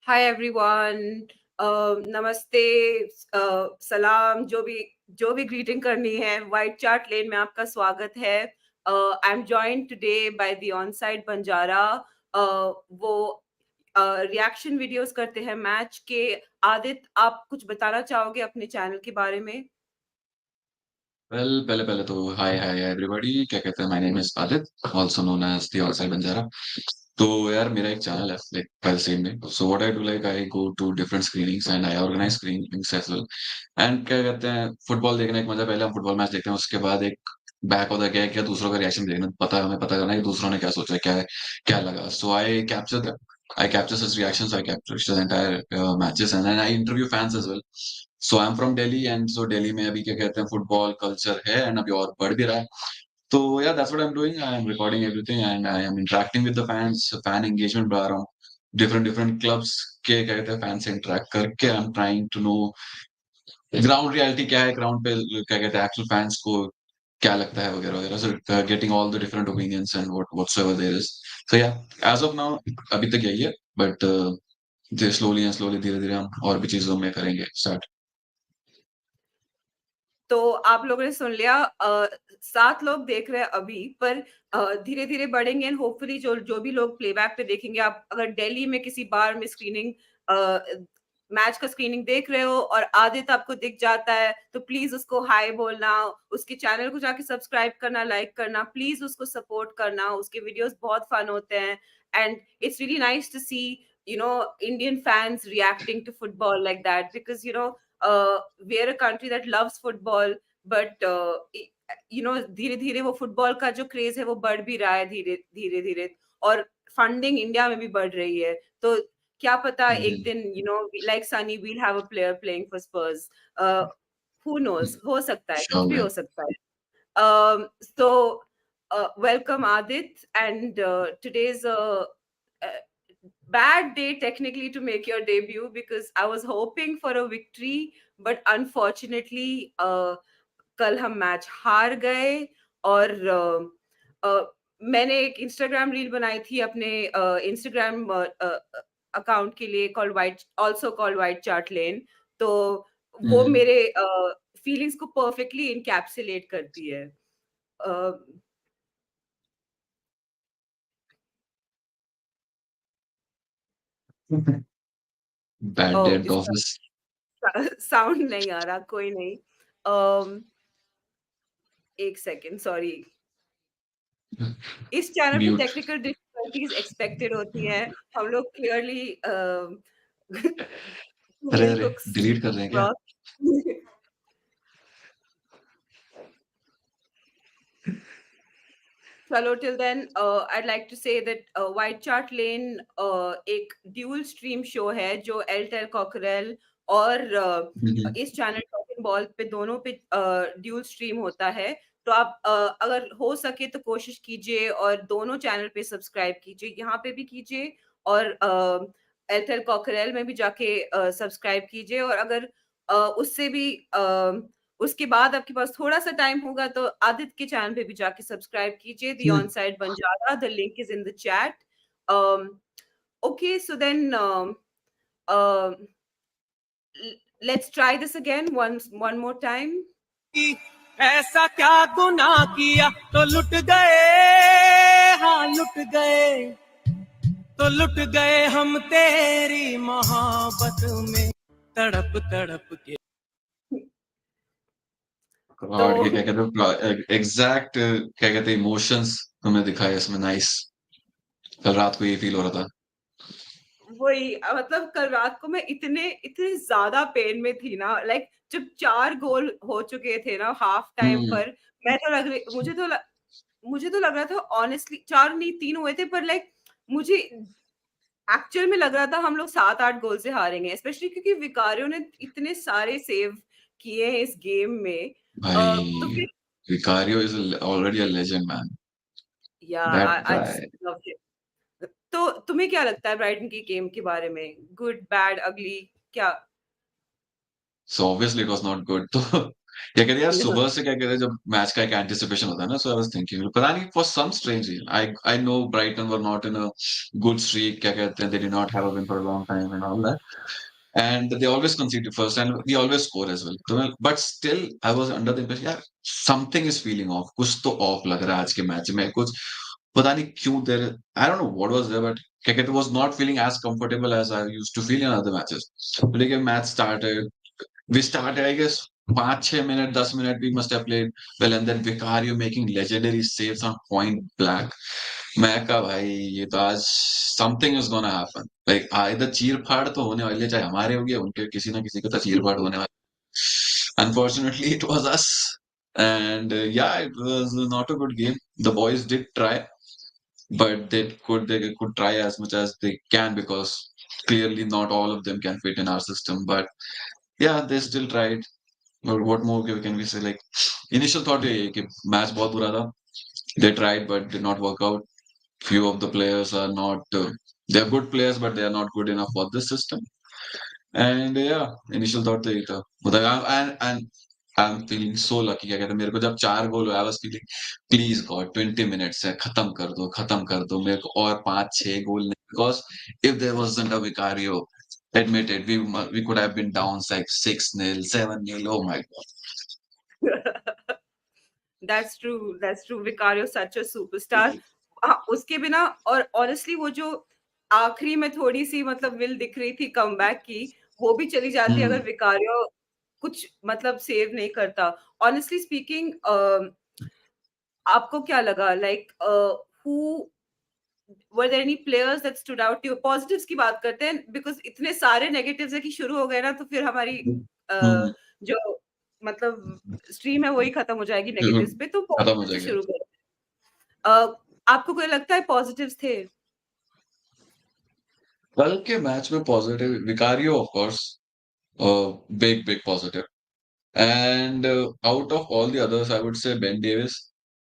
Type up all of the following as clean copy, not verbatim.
Hi everyone. नमस्ते, सलाम, जो भी ग्रीटिंग करनी है, वाइट चार्ट लेन में आपका स्वागत है। I M joined today by the on side Banjara. वो रिएक्शन वीडियोस करते हैं मैच के। आदित्य, आप कुछ बताना चाहोगे अपने चैनल के बारे में? वेल पहले पहले तो हाय हाय एवरीबॉडी, क्या कहते हैं, my name is Aditya, also known as the offside Banjara. तो यार मेरा एक चैनल है लाइक पहले से में। So what I do, like I go to different screenings and I organise screenings as well. And क्या कहते हैं, फुटबॉल देखने का एक मजा, पहले हम फुटबॉल मैच देखते हैं, उसके बाद एक बैक होता क्या है, क्या दूसरों का रिएक्शन देखना, हमें पता करना है कि दूसरों ने क्या सोचा, क्या है, क्या लगा। So I capture such reactions, I capture entire matches and I interview fans as well. So I am from Delhi and so Delhi में अभी क्या कहते हैं, फुटबॉल कल्चर है एंड अभी और बढ़ भी रहा है। तो yeah, that's what I'm doing. I am recording everything and I am interacting with the fans. Fan engagement बढ़ा रहा हूँ, different clubs के क्या कहते हैं फैन से interact करके I'm trying to know ground reality क्या है, ground पे क्या कहते हैं actual fans को क्या लगता है वगैरह वगैरह। So getting all the different opinions and whatsoever there is. So yeah, as of now अभी तक यही है, but slowly and slowly धीरे धीरे हम और भी चीजों में करेंगे start. तो आप लोगों ने सुन लिया। 7 लोग देख रहे हैं अभी, पर धीरे-धीरे बढ़ेंगे एंड होपफुली जो जो भी लोग प्लेबैक पे देखेंगे, आप अगर दिल्ली में किसी बार में मैच का स्क्रीनिंग देख रहे हो और आदित्य आपको दिख जाता है, तो प्लीज़ उसको हाय बोलना, उसके चैनल को जाके सब्सक्राइब करना, लाइक करना, प्लीज़ उसको सपोर्ट करना, उसके वीडियोज़ बहुत फन होते हैं and it's really nice to see Indian fans reacting to football like that because we're a country that loves football, but धीरे धीरे वो फुटबॉल का जो क्रेज है वो बढ़ भी रहा है धीरे धीरे धीरे, और फंडिंग इंडिया में भी बढ़ रही है। तो क्या पता एक दिन like Sonny we'll have a player playing for Spurs. Who knows, हो सकता है, कुछ Sure, भी हो man. सकता है। So welcome Adit, and today's a bad day technically to make your debut because I was hoping for a victory, but unfortunately कल हम मैच हार गए। और मैंने एक इंस्टाग्राम रील बनाई थी अपने इंस्टाग्राम अकाउंट के लिए, कॉल्ड वाइट चार्ट लेन। तो वो Mm. मेरे फीलिंग्स को परफेक्टली इनकैप्सुलेट करती है। अ, Bad day ओ, at इसका office. साउंड नहीं आ रहा, कोई नहीं। एक सेकेंड, सॉरी। इस चैनल पे Mute. टेक्निकल डिफिकल्टीज एक्सपेक्टेड होती हैं। हम लोग क्लियरली टू अरे मेनी अरे, कुक्स डिलीट कर रहे हैं क्या? ब्रॉथ। चलो, till then I'd like to say that White Hart Lane एक ड्यूल स्ट्रीम शो है जो एयरटेल कॉकरेल और हम्म, इस चैनल टॉकिंग बॉल पे दोनों पे ड्यूल स्ट्रीम होता है। तो आप अगर हो सके तो कोशिश कीजिए और दोनों चैनल पे सब्सक्राइब कीजिए, यहाँ पे भी कीजिए और एयरटेल कॉकरेल में भी जाके सब्सक्राइब कीजिए। और अगर उससे भी उसके बाद आपके पास थोड़ा-सा टाइम होगा तो आदित्य के चैनल पे भी जाके सब्सक्राइब कीजिए, the hmm. On side Banjara, the link is in the chat. Um, okay, so then um, let's try this again one more time. की ऐसा क्या गुनाह किया तो लुट गए, हाँ लुट गए, तो लुट गए हम तेरी मोहब्बत में तड़प तड़प के। तो गॉड, ये क्या कहते हैं, एग्जैक्ट क्या कहते हैं, इमोशंस तुमने दिखाए इसमें। नाइस। कल रात को ये फील हो रहा था। वही मतलब कल रात को मैं इतने इतने ज़्यादा पेन में थी ना, लाइक जब 4 गोल हो चुके थे ना हाफ टाइम हम्म। पर, मैं तो लग रही मुझे तो लग रहा था ऑनेस्टली 4 नहीं 3 हुए थे, पर लाइक मुझे एक्चुअल में लग रहा था हम लोग 7-8 गोल से हारेंगे, स्पेशली क्योंकि विकारियो ने इतने सारे सेव किए हैं इस गेम में। तो भाई, फिर Vicario is already a legend man. Yeah that I just guy. Love him. तो तुम्हें क्या लगता है ब्राइटन की गेम के बारे में? गुड, बैड, अगली, क्या? So obviously it was not good. तो क्या कहते हैं यार, सुबह से क्या कहते हैं, जब मैच का एक एंटिसिपेशन होता है ना, सो आई वाज थिंकिंग, पता नहीं for some strange reason, I know Brighton were not in a good streak, क्या कहते हैं, they did not have a win for a long time and all that, and they always concede first and we always score as well. तो but still I was under the impression यार something is feeling off, कुछ तो off लग रहा है आज के match में, कुछ पता नहीं क्यों there, I don't know what was there, but क्या कहते हैं, was not feeling as comfortable as I used to feel in other matches. लेकिन match started, we started, I guess, 5-6 minutes, 10 minutes we must have played well, and then Vicario making legendary saves on point blank. मैं कहा भाई ये तो आज something is gonna happen. Like इधर चीर फाड़ तो होने वाली है, चाहे हमारे होगी या उनके, किसी ना किसी को तो चीर फाड़ होने वाली. Unfortunately, it was us, and yeah, it was not a good game. The boys did try, but they could try as much as they can, because clearly not all of them can fit in our system. But yeah, they still tried. But what more can we say? Like initial thought ये है कि match बहुत बुरा था. They tried but did not work out. Few of the players are not. They're good players, but they are not good enough for this system. And yeah, initial thought तो यही था. मतलब and I'm feeling so lucky. क्या कहते हैं, मेरे को जब 4 गोल हुए, I was feeling please God 20 minutes है, खत्म कर दो मेरे को, और 5-6 गोल नहीं, because if there wasn't a Vicario, admit it, we could have been down like 6-0, 7-0. Oh my God. That's true. Vicario such a superstar. हाँ, उसके बिना, और ऑनेस्टली वो जो आखिरी में थोड़ी सी मतलब विल दिख रही थी कमबैक की, वो भी चली जाती अगर हम्म. विकारियो कुछ मतलब सेव नहीं करता. ऑनेस्टली स्पीकिंग, आपको क्या लगा, like who were there any players that stood out to you? Positives की बात करते हैं, बिकॉज़ इतने सारे नेगेटिव्स है कि शुरू हो गए ना तो फिर हमारी हम्म. जो मतलब स्ट्रीम है वही खत्म हो जाएगी नेगेटिव्स पे. तो खत्म हो पॉजिटिव से जाएगा. शुरू करें. आपको कोई लगता है पॉजिटिव्स थे? कल के मैच में positive Vicario of course, big positive. And out of all the others, I would say Ben Davis.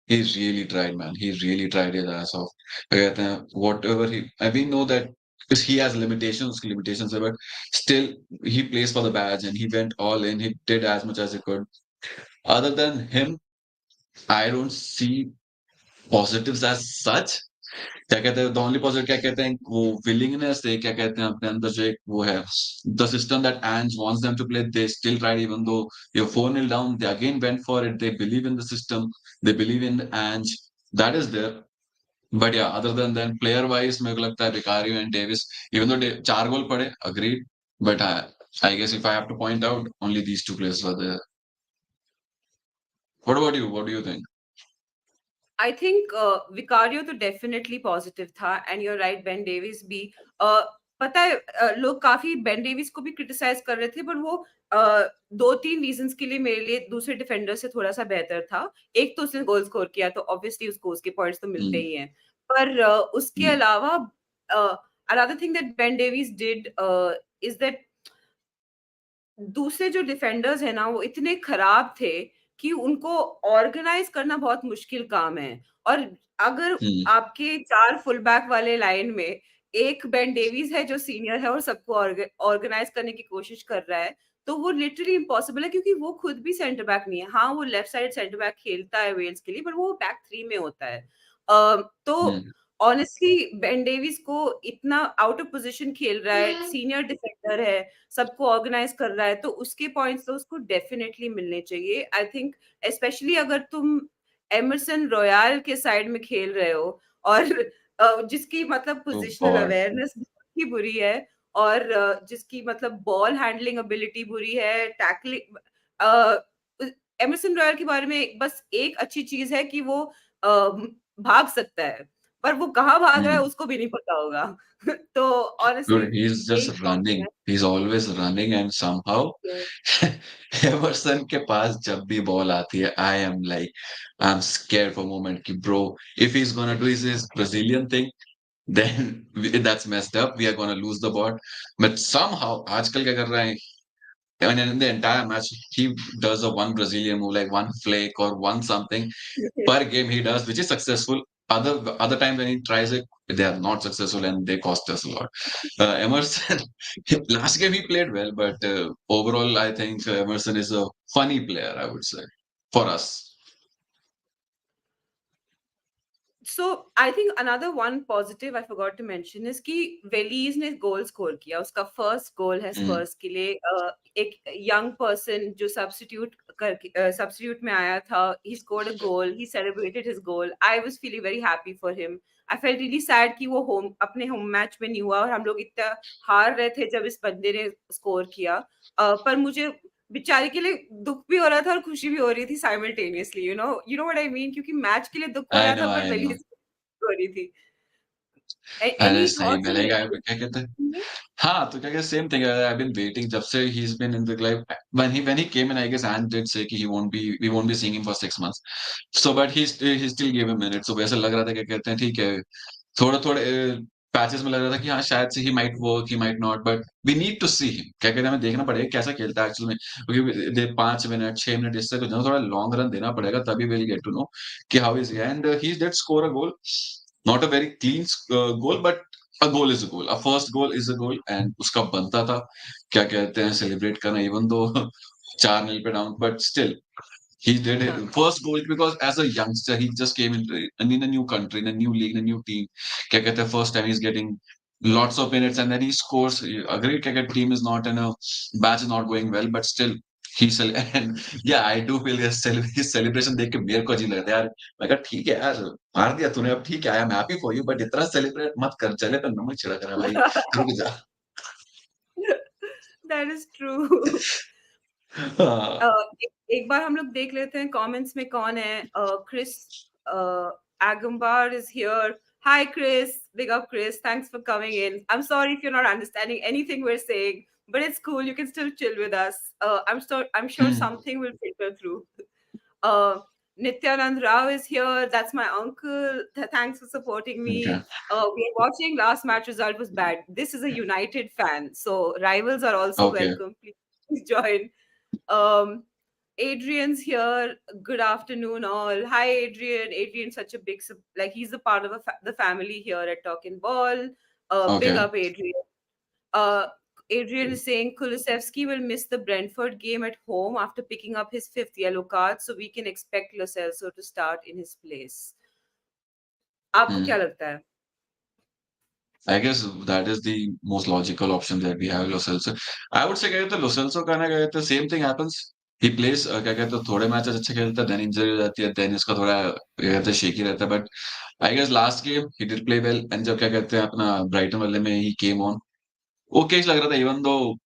He's really tried, man. He really tried his ass off. कहते हैं, whatever we know that because he has limitations, but still he plays for the badge and he went all in. He did as much as he could. Other than him, I don't see positives as such. क्या कहते हैं, the only positive क्या कहते हैं, वो willingness है, क्या कहते हैं, अपने अंदर जो एक वो है, the system that Ange wants them to play, they still tried even though you 4-0 down, they again went for it, they believe in the system, they believe in Ange, that is there. But yeah other than player wise मेरे को लगता है Vicario and Davis, even though 4 goal पड़े, agreed, but I guess if I have to point out, only these two players were there. What do you think? I think Vicario तो definitely positive था, and you are right, Ben Davies भी. पता है, लोग काफी Ben Davis को भी criticise कर रहे थे, बट वो 2-3 रीजंस के लिए मेरे लिए दूसरे डिफेंडर से थोड़ा सा बेहतर था. एक तो उसने गोल स्कोर किया, तो ऑब्वियसली उसको उसके पॉइंट्स तो मिलते ही हैं. पर उसके अलावा another thing that Ben Davis did is that दूसरे जो डिफेंडर्स हैं ना वो इतने खराब थे कि उनको ऑर्गेनाइज करना बहुत मुश्किल काम है. और अगर आपके 4 फुल बैक वाले लाइन में एक बेन डेविस है जो सीनियर है और सबको ऑर्गेनाइज करने की कोशिश कर रहा है, तो वो लिटरली इम्पॉसिबल है, क्योंकि वो खुद भी सेंटर बैक नहीं है. हाँ, वो लेफ्ट साइड सेंटर बैक खेलता है वेल्स के लिए, पर वो बैक 3 में होता है. तो ऑनेस्टली बेन डेविस को इतना आउट ऑफ पोजीशन खेल रहा है, सीनियर डिफेंडर है, सबको ऑर्गेनाइज कर रहा है, तो उसके पॉइंट्स तो उसको डेफिनेटली मिलने चाहिए. आई थिंक स्पेशली अगर तुम एमरसन रॉयल के साइड में खेल रहे हो, और जिसकी मतलब पोजिशनल अवेयरनेस बहुत ही बुरी है, और जिसकी मतलब बॉल हैंडलिंग एबिलिटी बुरी है, टैकलिंग. एमरसन रॉयल के बारे में बस एक अच्छी चीज है कि वो भाग सकता है, पर वो कहाँ भाग रहा है उसको भी नहीं पता होगा. तो ऑनेस्टली Dude, he's यही just प्रॉब्लम running. है. He's always running and somehow Yes. Emerson के पास जब भी बॉल आती है, I am scared for a moment कि bro, if he's gonna do his Brazilian thing, then that's messed up. We are gonna lose the ball. But somehow आजकल क्या कर रहा है? And in the entire match, he does a one Brazilian move, like one flake or one something per game he does, which is successful. other time when he tries it, they are not successful and they cost us a lot. Emerson, last game he played well, but overall, I think Emerson is a funny player, I would say, for us. So I think another one positive I forgot to mention is कि वेलीज ने goal score किया, उसका first goal है Mm, स्पर्स के लिए। एक young person जो substitute में आया था, he scored a goal, he celebrated his goal. I was feeling very happy for him. I felt really sad कि वो अपने होम मैच में नहीं हुआ और हम लोग इतना हार रहे थे जब इस बंदे ने स्कोर किया। पर मुझे बेचारे के लिए दुःख भी हो रहा था और खुशी भी हो रही थी simultaneously, you know what I mean, क्योंकि मैच के लिए दुःख हो I रहा था know, पर I वेली know. हो रही थी। अरे एनी सही थॉट्स में ऑन लाइक वेली? क्या कहते हैं, हाँ, तो क्या कहते same thing I been waiting जब से he is been in the like when he came in I guess and did say कि he won't be we won't be seeing him for 6 months. So but he still gave him minutes. So वैसे लग रहा था क्या कहते हैं ठीक है, थोड़ा थोड़े पैचेस में लग रहा था कि हाँ शायद से he might work he might not, but we need to see him. क्या कहते हैं हमें देखना पड़ेगा कैसा खेलता है एक्चुअल में, क्योंकि 5 मिनट 6 मिनट इससे तो थोड़ा लॉन्ग रन देना पड़ेगा तभी विल गेट टू नो कि how is and he did score a goal, not a very clean goal but a goal is a goal, a first goal is a goal and उसका बनता था क्या कहते हैं सेलिब्रेट करना even though 4-0 पे down, but still he did his हाँ। first goal because as a youngster he just came in a new country, in a new league, in a new team. क्या कहते हैं first time he's getting lots of minutes and then he scores. Agreed, क्या कहते team is not in a match is not going well, but still and yeah, I do feel his celebration देख के मेरे को अजीब लगता है यार। मैं कहा ठीक है यार, मार दिया तूने, अब ठीक है, I am happy for you, but इतना सेलिब्रेट मत कर, चले तो नमक छिड़क रहा है भाई, रुक जा। That is true. हाँ, एक बार हम लोग देख लेते हैं कमेंट्स में कौन है। Chris Agumbar is here. Hi Chris, big up Chris, thanks for coming in. I'm sorry if you're not understanding anything we're saying, but it's cool, you can still chill with us. I'm sure hmm, something will filter through. uh Nityanand Rao is here. That's my uncle. Thanks for supporting okay, me. We're watching. Last match result was bad. This is a United fan, so rivals are also okay, welcome. Please join. Um, Adrian's here. Good afternoon, all. Hi, Adrian. Adrian's such a big, like he's a part of the family here at Talking Ball. Big okay. up, Adrian. Uh, Adrian is saying Kulusevski will miss the Brentford game at home after picking up his fifth yellow card, so we can expect Lo Celso to start in his place. आपको क्या Hmm. लगता है? I guess that is the most logical option that we have. Lo Celso. I would say क्या कहते हैं Lo Celso का ना क्या कहते हैं same thing happens. He plays क्या कहते हैं थोड़े मैचेस अच्छे खेलता है, then injury हो जाती है, then इसका थोड़ा क्या कहते हैं shaky रहता है. But I guess last game he did play well. And जब क्या कहते हैं अपना Brighton वाले में he came on. Okay लग रहा था even though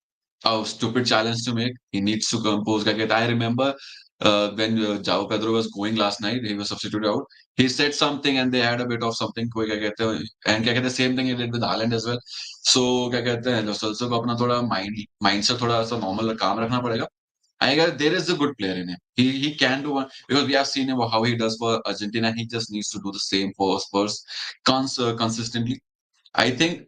a stupid challenge to make. He needs to compose. I remember when Jao Pedro was going last night, he was substituted out. He said something and they had a bit of something. And same thing he did with Haaland as well. So क्या कहते हैं Lo Celso को अपना थोड़ा mind से थोड़ा सा normal काम रखना पड़ेगा. I guess there is a good player in him. He can do one because we have seen him how he does for Argentina. He just needs to do the same for Spurs consistently. I think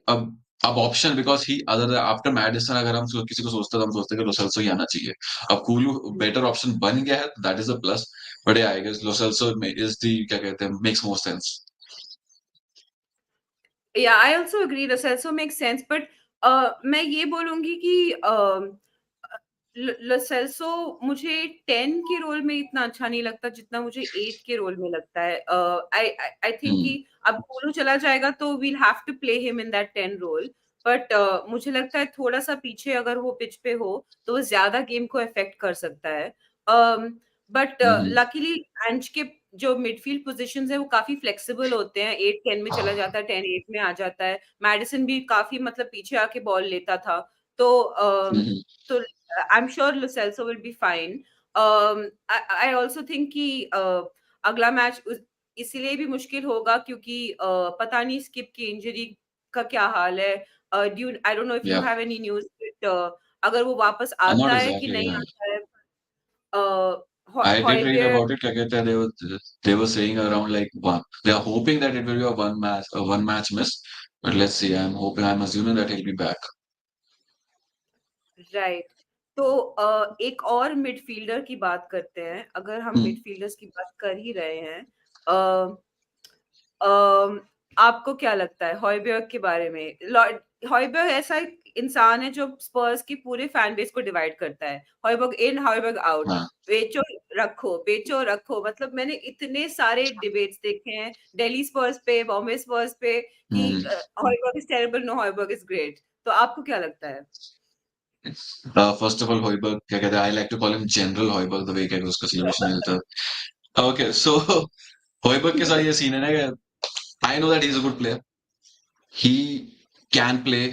अब option because he other after Maddison अगर हम किसी को सोचते तो हम सोचते कि लोसेल्सो ही आना चाहिए। अब कूलू बेटर ऑप्शन बन गया है, that is a plus, but I guess Lo Celso is the क्या कहते हैं makes more sense. Yeah, I also agree. This also makes sense. But मैं ये बोलूंगी कि लसेल्सो मुझे 10 के रोल में इतना अच्छा नहीं लगता जितना मुझे 8 के रोल में लगता है। आई आई थिंक कि अब कोलू चला जाएगा तो we'll have to play him in that 10 role. But मुझे लगता है थोड़ा सा पीछे अगर वो पिच पे हो तो वो ज्यादा गेम को अफेक्ट कर सकता है। बट लकीली एंज के जो मिडफील्ड पोजीशंस है वो काफी फ्लेक्सिबल होते हैं। 8-10 में चला जाता है, 10-8 में आ जाता है। मैडिसन भी काफी मतलब पीछे आके बॉल लेता था। तो I'm sure Lo Celso will be fine. I also think कि अगला मैच इसीलिए भी मुश्किल होगा क्योंकि पता नहीं स्किप की इंजरी का क्या हाल है। I don't know if you या have any news that अगर वो वापस नॉट आता है कि एग्जैक्टली, नहीं आता है। uh, I did read Højbjerg, about it, क्या कहते हैं they were saying around like one, they are hoping that it will be a one match miss, but let's see. I'm assuming that he'll be back. Right. तो एक और midfielder की बात करते हैं, अगर हम Hmm. मिडफील्डर्स की बात कर ही रहे हैं। अम, आपको क्या लगता है हॉयबर्ग के बारे में? हॉयबर्ग ऐसा एक इंसान है जो स्पर्स की पूरे फैन बेस को डिवाइड करता है। हॉयबर्ग इन, हॉयबर्ग आउट। हाँ। बेचो रखो। मतलब मैंने इतने सारे डिबेट्स देखे हैं दिल्ली स्पर्स पे, बॉम्बे स्पर्स पे कि हुँ। Hojbjerg is terrible, no Hojbjerg is great. तो आपको क्या लगता है? फर्स्ट ऑफ ऑल हॉयबर्ग क्या कहते हैं, I like to call him general Hojbjerg the way क्या उसका सेलिब्रेशन मिलता है। ओके सो हॉयबर्ग के साथ ये सीन है ना कि I know that he is a good player, he can play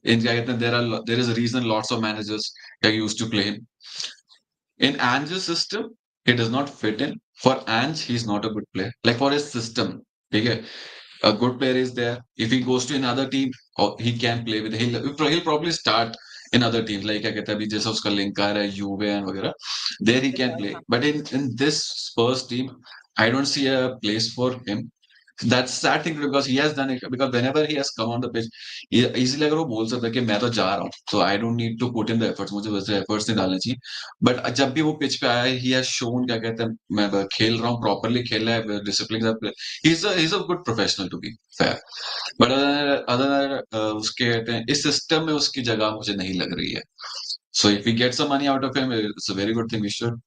in क्या कहते हैं, there is a reason lots of managers used to play him in Ange's system. He does not fit in. For Ange, he's not a good player, like for his system, ठीक है, a good player is there. If he goes to another team, or he can play with. He'll probably start in other teams. Like क्या कहते हैं अभी जैसा उसका link आ रहा है यूवे एंड वगैरह. There he can play. हाँ, But in this Spurs team, I don't see a place for him. That's sad thing because he has done it. Because whenever he has come on the pitch, easily अगर वो बोल सकता है कि मैं तो जा रहा हूँ, so I don't need to put in the efforts. मुझे वैसे efforts नहीं डालने चाहिए. But जब भी वो pitch पे आया है, he has shown क्या कहते हैं मैं खेल रहा हूँ, properly खेल रहा है, discipline के साथ. He's a good professional to be fair. But उसके कहते हैं इस सिस्टम में उसकी जगह मुझे नहीं लग रही है. So if we get some money out of him, it's a very good thing. We should.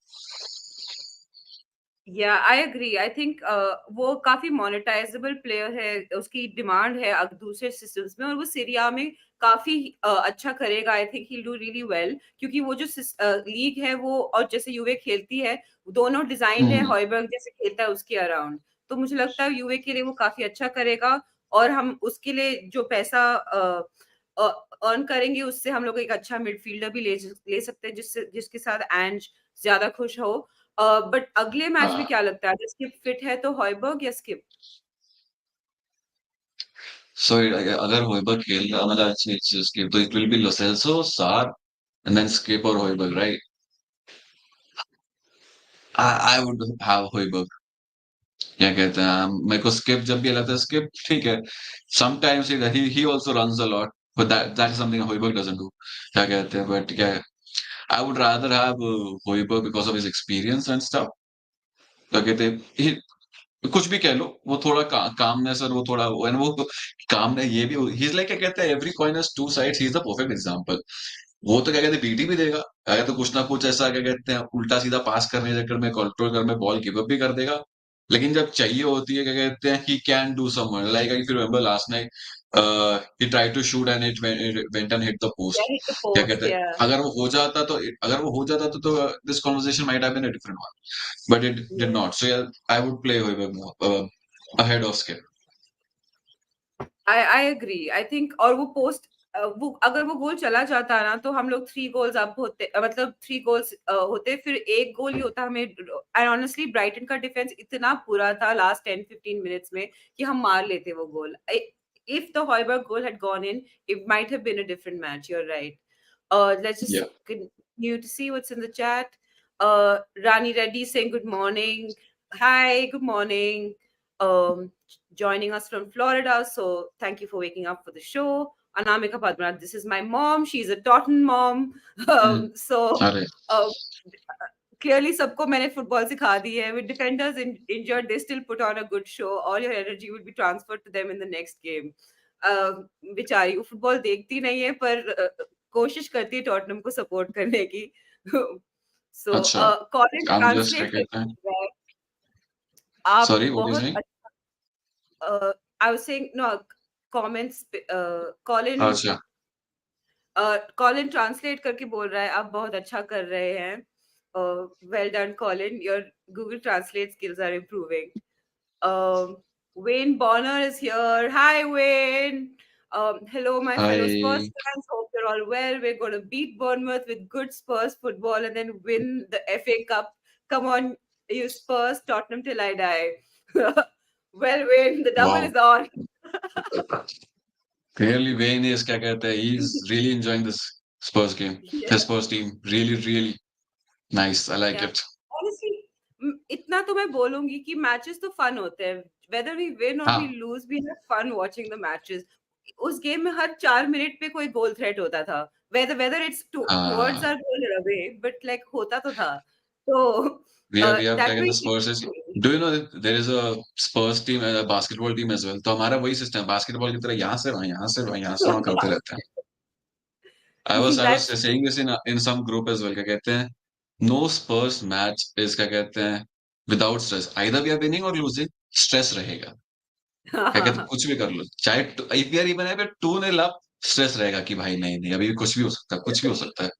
या आई एग्री। आई थिंक वो काफी मोनेटाइजेबल प्लेयर है, उसकी डिमांड है दूसरे सिस्टम्स में, और वो सीरिया में काफी अच्छा करेगा। आई think he do really well, क्योंकि वो जो लीग है वो और जैसे यूवे खेलती है, दोनों डिजाइंड है हम्म. हॉयबर्ग जैसे खेलता है उसके अराउंड। तो मुझे लगता है यूवे के लिए वो काफी अच्छा करेगा, और हम उसके लिए जो पैसा अर्न करेंगे उससे हम लोग एक अच्छा मिडफील्डर भी ले सकते हैं जिसके साथ एंज ज्यादा खुश हो। बट अगले मैच में हाँ. क्या लगता है, अगर स्किप फिट है तो हॉयबर्ग या स्किप? So अगर होइबर्ग खेल रहा मतलब अच्छी स्किप तो it will be Lo Celso, Sarr, and then Skip or Hoiberg, right? I would have Hoiberg. क्या कहते हैं मेरे को स्किप जब भी लगता है स्किप ठीक है. Sometimes he also runs a lot, but that is something Hoiberg doesn't do. क्या कहते हैं but क्या I would rather have Hoiberg because of his experience and stuff. क्या कहते हैं कुछ भी कह लो वो थोड़ा कामनेस और वो थोड़ा and वो काम ये भी ही इज लाइक क्या कहते हैं every coin has two sides. He is the perfect example. वो तो क्या कहते हैं बीटी भी देगा अगर तो कुछ ना कुछ ऐसा क्या कहते हैं उल्टा सीधा पास करने के चक्कर में कंट्रोल कर में बॉल गिव अप भी कर देगा. लेकिन जब चाहिए होती है क्या कहते हैं ही can do someone like if you remember last night he tried to shoot and it went and hit the या post. हिट द क्या पोस्ट कहते हैं या अगर वो हो जाता तो this conversation might have been a different one, but it did not. So yeah, I would play Hoiberg ahead of Skip. I agree. I think और वो पोस्ट वो अगर वो गोल चला जाता ना तो हम लोग 3 गोल्स अप होते, मतलब 3 गोल्स होते, फिर 1 गोल ही होता हमें। एंड ऑनेस्टली ब्राइटन का डिफेंस इतना बुरा था लास्ट 10-15 मिनट्स में कि हम मार लेते वो goal. If the Hojbjerg goal had gone in, it might have been a different match. You are right. Let's Yeah. just continue to see what's in the chat. Rani Reddy saying good morning. Hi, good morning. Um, joining us from Florida. So thank you for waking up for the show. Anamika Padmanabh, this is my mom. She's a Totten mom. Mm. So अरे uh, clearly सबको मैंने football सिखा दी है. With defenders injured, they still put on a good show. All your energy will be transferred to them in the next game. बेचारी वो football देखती नहीं है, पर कोशिश करती है टॉटनहम को सपोर्ट करने की. सो अच्छा. कॉलिन I'm just क्या ट्रांसलेट कहते हैं करके बोल रहा है, आप sorry what are you बहुत saying. I was saying no comments, Colin अच्छा. कॉलिन ट्रांसलेट करके बोल रहा है आप बहुत अच्छा कर रहे हैं. Well done Colin, your Google translate skills are improving. Wayne Bonner is here. Hi, Wayne. Hello, my fellow Spurs Hi. fans. Hope you're all well. We're going to beat Bournemouth with good Spurs football and then win the FA Cup. Come on, you Spurs, Tottenham till I die. Well, Wayne, the double Wow. is on. Clearly Wayne is क्या कहते हैं he's really enjoying this Spurs game. Yeah. The Spurs team really nice. I like Yeah. it. Honestly, इतना तो मैं बोलूंगी कि matches तो fun होते हैं. Whether we win or we हाँ. lose, we have fun watching the matches. उस गेम में हर 4 मिनट पे कोई गोल थ्रेट होता था. Whether it's towards हाँ. our goal or away, but like होता तो था. तो We have क्या that कहते way हैं Spurs is do you know there is a Spurs team, basketball team as well, तो हमारा वही सिस्टम है बास्केटबॉल की तरह, यहाँ से वहाँ, यहाँ से वहाँ, यहाँ से वहाँ करते रहते हैं। I was That's saying this in some group as well, क्या कहते हैं, नो स्पर्स मैच इज, क्या कहते हैं, without stress, either we are winning और लूजिंग, स्ट्रेस रहेगा। हाँ, क्या हाँ, कहते हैं, हाँ। कुछ भी कर लो, चाहे इफ वी आर इवन है 2-0 अप, स्ट्रेस रहेगा कि भाई नहीं नहीं अभी भी कुछ भी हो सकता है, कुछ भी हो सकता है।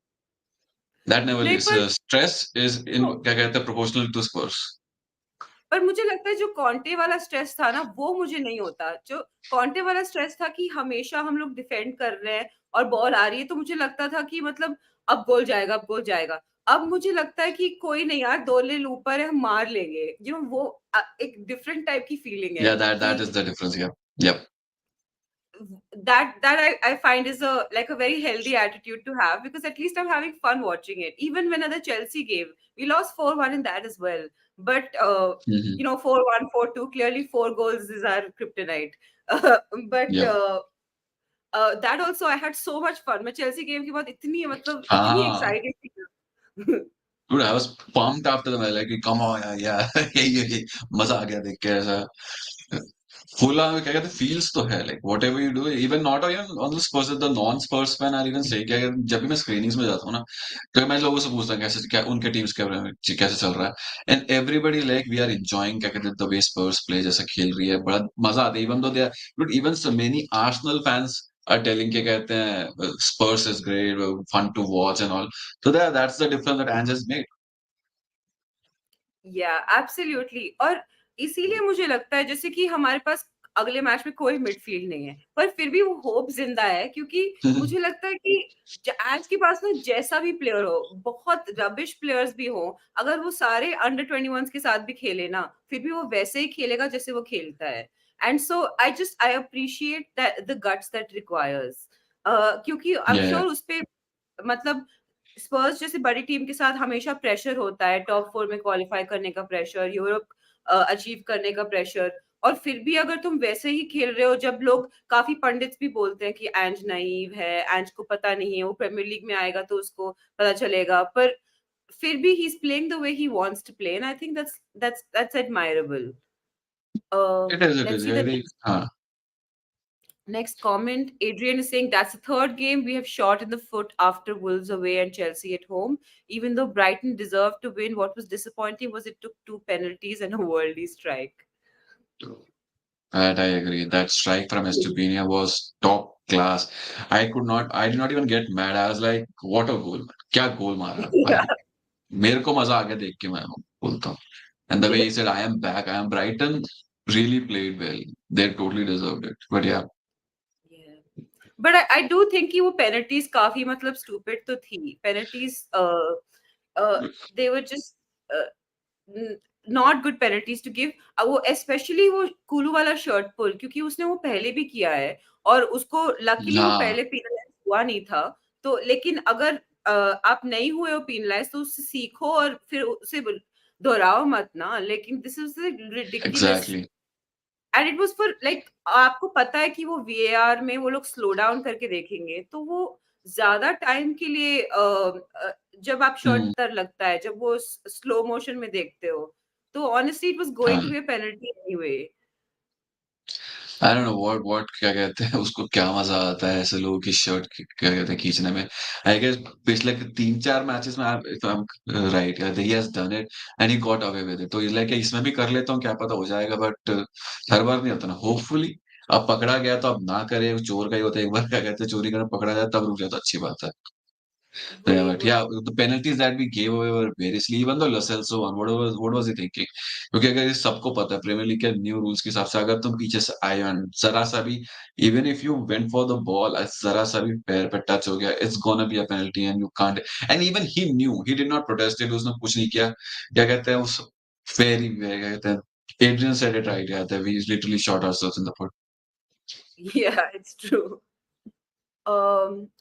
दैट नेवर नहीं लीव्स, पर स्ट्रेस इज इन, तो क्या कहते हैं, प्रोपोर्शनल टू स्पर्स। पर मुझे लगता है जो कॉन्टे वाला स्ट्रेस था ना, वो मुझे नहीं होता। जो कॉन्टे वाला स्ट्रेस था कि हमेशा हम लोग डिफेंड कर रहे हैं और बॉल आ रही है, तो मुझे लगता था कि मतलब अब गोल जाएगा, अब गोल जाएगा। अब मुझे लगता है कि कोई नहीं यार, 2 लेन ऊपर है, हम मार लेंगे। वो एक डिफरेंट टाइप की फीलिंग है या दैट कि इज द डिफरेंस, या yup. that I find is a like a very healthy attitude to have, because at least I'm having fun watching it. Even when the Chelsea game, we lost 4-1 in that as well. But 4-1, 4-2, clearly 4 goals is our kryptonite. But या that also I had so much fun. मैं Chelsea game के बाद इतनी हाँ, excited थी ना। dude, I was pumped after the match, like, come on, yeah, yeah, ये मजा आ गया देख के ऐसा। फुला क्या कहते हैं, फील्स तो है, like whatever you do, even not even on the Spurs, the non Spurs fan are even say, क्या जब भी मैं स्क्रीनिंग्स में जाता हूँ ना, तो मैं लोगों से पूछता हूँ कैसे, क्या उनके टीम्स के बारे में कैसे चल रहा है, and everybody like we are enjoying, क्या कहते हैं, द वे स्पर्स प्ले, जैसा खेल रही है, बड़ा मजा आता है, even though they are, but even so many Arsenal fans are telling, क्या कहते हैं, Spurs is great, fun to watch and all, so that's the difference that Ange has made. Yeah absolutely. और इसीलिए मुझे लगता है जैसे कि हमारे पास अगले मैच में कोई मिडफील्ड नहीं है, पर फिर भी वो होप जिंदा है, क्योंकि मुझे लगता है कि आज के पास ना जैसा भी प्लेयर हो, बहुत रबिश प्लेयर्स भी हो, अगर वो सारे अंडर 21 के साथ भी खेले ना, फिर भी वो वैसे ही खेलेगा जैसे वो खेलता है। And so I appreciate that the guts that requires, क्योंकि आई एम Yeah, श्योर उस पे मतलब स्पर्स जैसे बड़ी टीम के साथ हमेशा प्रेशर होता है, टॉप 4 में क्वालिफाई करने का प्रेशर, यूरोप अचीव करने का प्रेशर। और फिर भी अगर तुम वैसे ही खेल रहे हो, जब लोग काफी पंडित्स भी बोलते हैं कि एंज नाइव है, एंज को पता नहीं है, वो प्रीमियर लीग में आएगा तो उसको पता चलेगा, पर फिर भी he is playing the way he wants to play, and I think that's admirable. it Let's is see the very, हाँ, next comment. Adrian is saying that's the third game we have shot in the foot after Wolves away and Chelsea at home. Even though Brighton deserved to win, what was disappointing was it took 2 penalties and a worldly strike. that I agree. That strike from Estupiñán was top class. I did not even get mad. I was like, what a goal, man. क्या गोल मारा भाई, Yeah. मेरे को मजा आ गया देख के, मैं बोलता हूँ। And the way he said, I am back, I am Brighton, really played well. They totally deserved it. But yeah, Yeah. But I do think कि वो penalties काफी stupid तो थी. Penalties they were just uh, not good penalties to give. वो especially वो कुलू वाला shirt पुल, क्योंकि उसने वो पहले भी किया है और उसको लकीली वो हाँ, पहले पेनलाइज हुआ नहीं था। तो लेकिन अगर आप नहीं हुए हो पेनलाइज तो उससे सीखो और फिर उसे दोहराओ मत ना। लेकिन this is ridiculous, exactly. And it was for like, आपको पता है कि वो वीएआर में वो लोग स्लो डाउन करके देखेंगे, तो वो ज्यादा टाइम के लिए जब आप शॉट हम्म, तर लगता है, जब वो स्लो मोशन में देखते हो, तो ऑनेस्टली इट वाज गोइंग हाँ, to be a penalty anyway. I don't know what क्या कहते हैं उसको, क्या मजा आता है ऐसे लोगों की शर्ट क्या कहते हैं खींचने में। आई गेस पिछले 3-4 मैचेस में, if I'm right, he has done it and he got away with it, तो लाइक इसमें भी कर लेता हूँ, क्या पता हो जाएगा, बट हर बार नहीं होता ना, होपफुली। अब पकड़ा गया तो अब ना करे, चोर का ही होता है, एक बार क्या कहते हैं चोरी करना पकड़ा जाए तब रुक जाए तो अच्छी बात है। Yeah, वही but वही yeah, the penalties that we gave away were variously, even though Lo Celso won, what was he thinking? क्योंकि अगर ये सबको पता है प्रीमियर लीग के न्यू रूल्स के हिसाब से, अगर तुम पीछे से आए हो and जरा सा भी, even if you went for the ball, जरा सा भी पैर पे टच हो गया, it's gonna be a penalty and you can't, and even he knew, he did not protest it, उसने कुछ नहीं किया, क्या कहते हैं उस फेरी, क्या कहते हैं, Adrian said it right, yeah, that we literally shot ourselves in the foot. या इट्स ट्रू।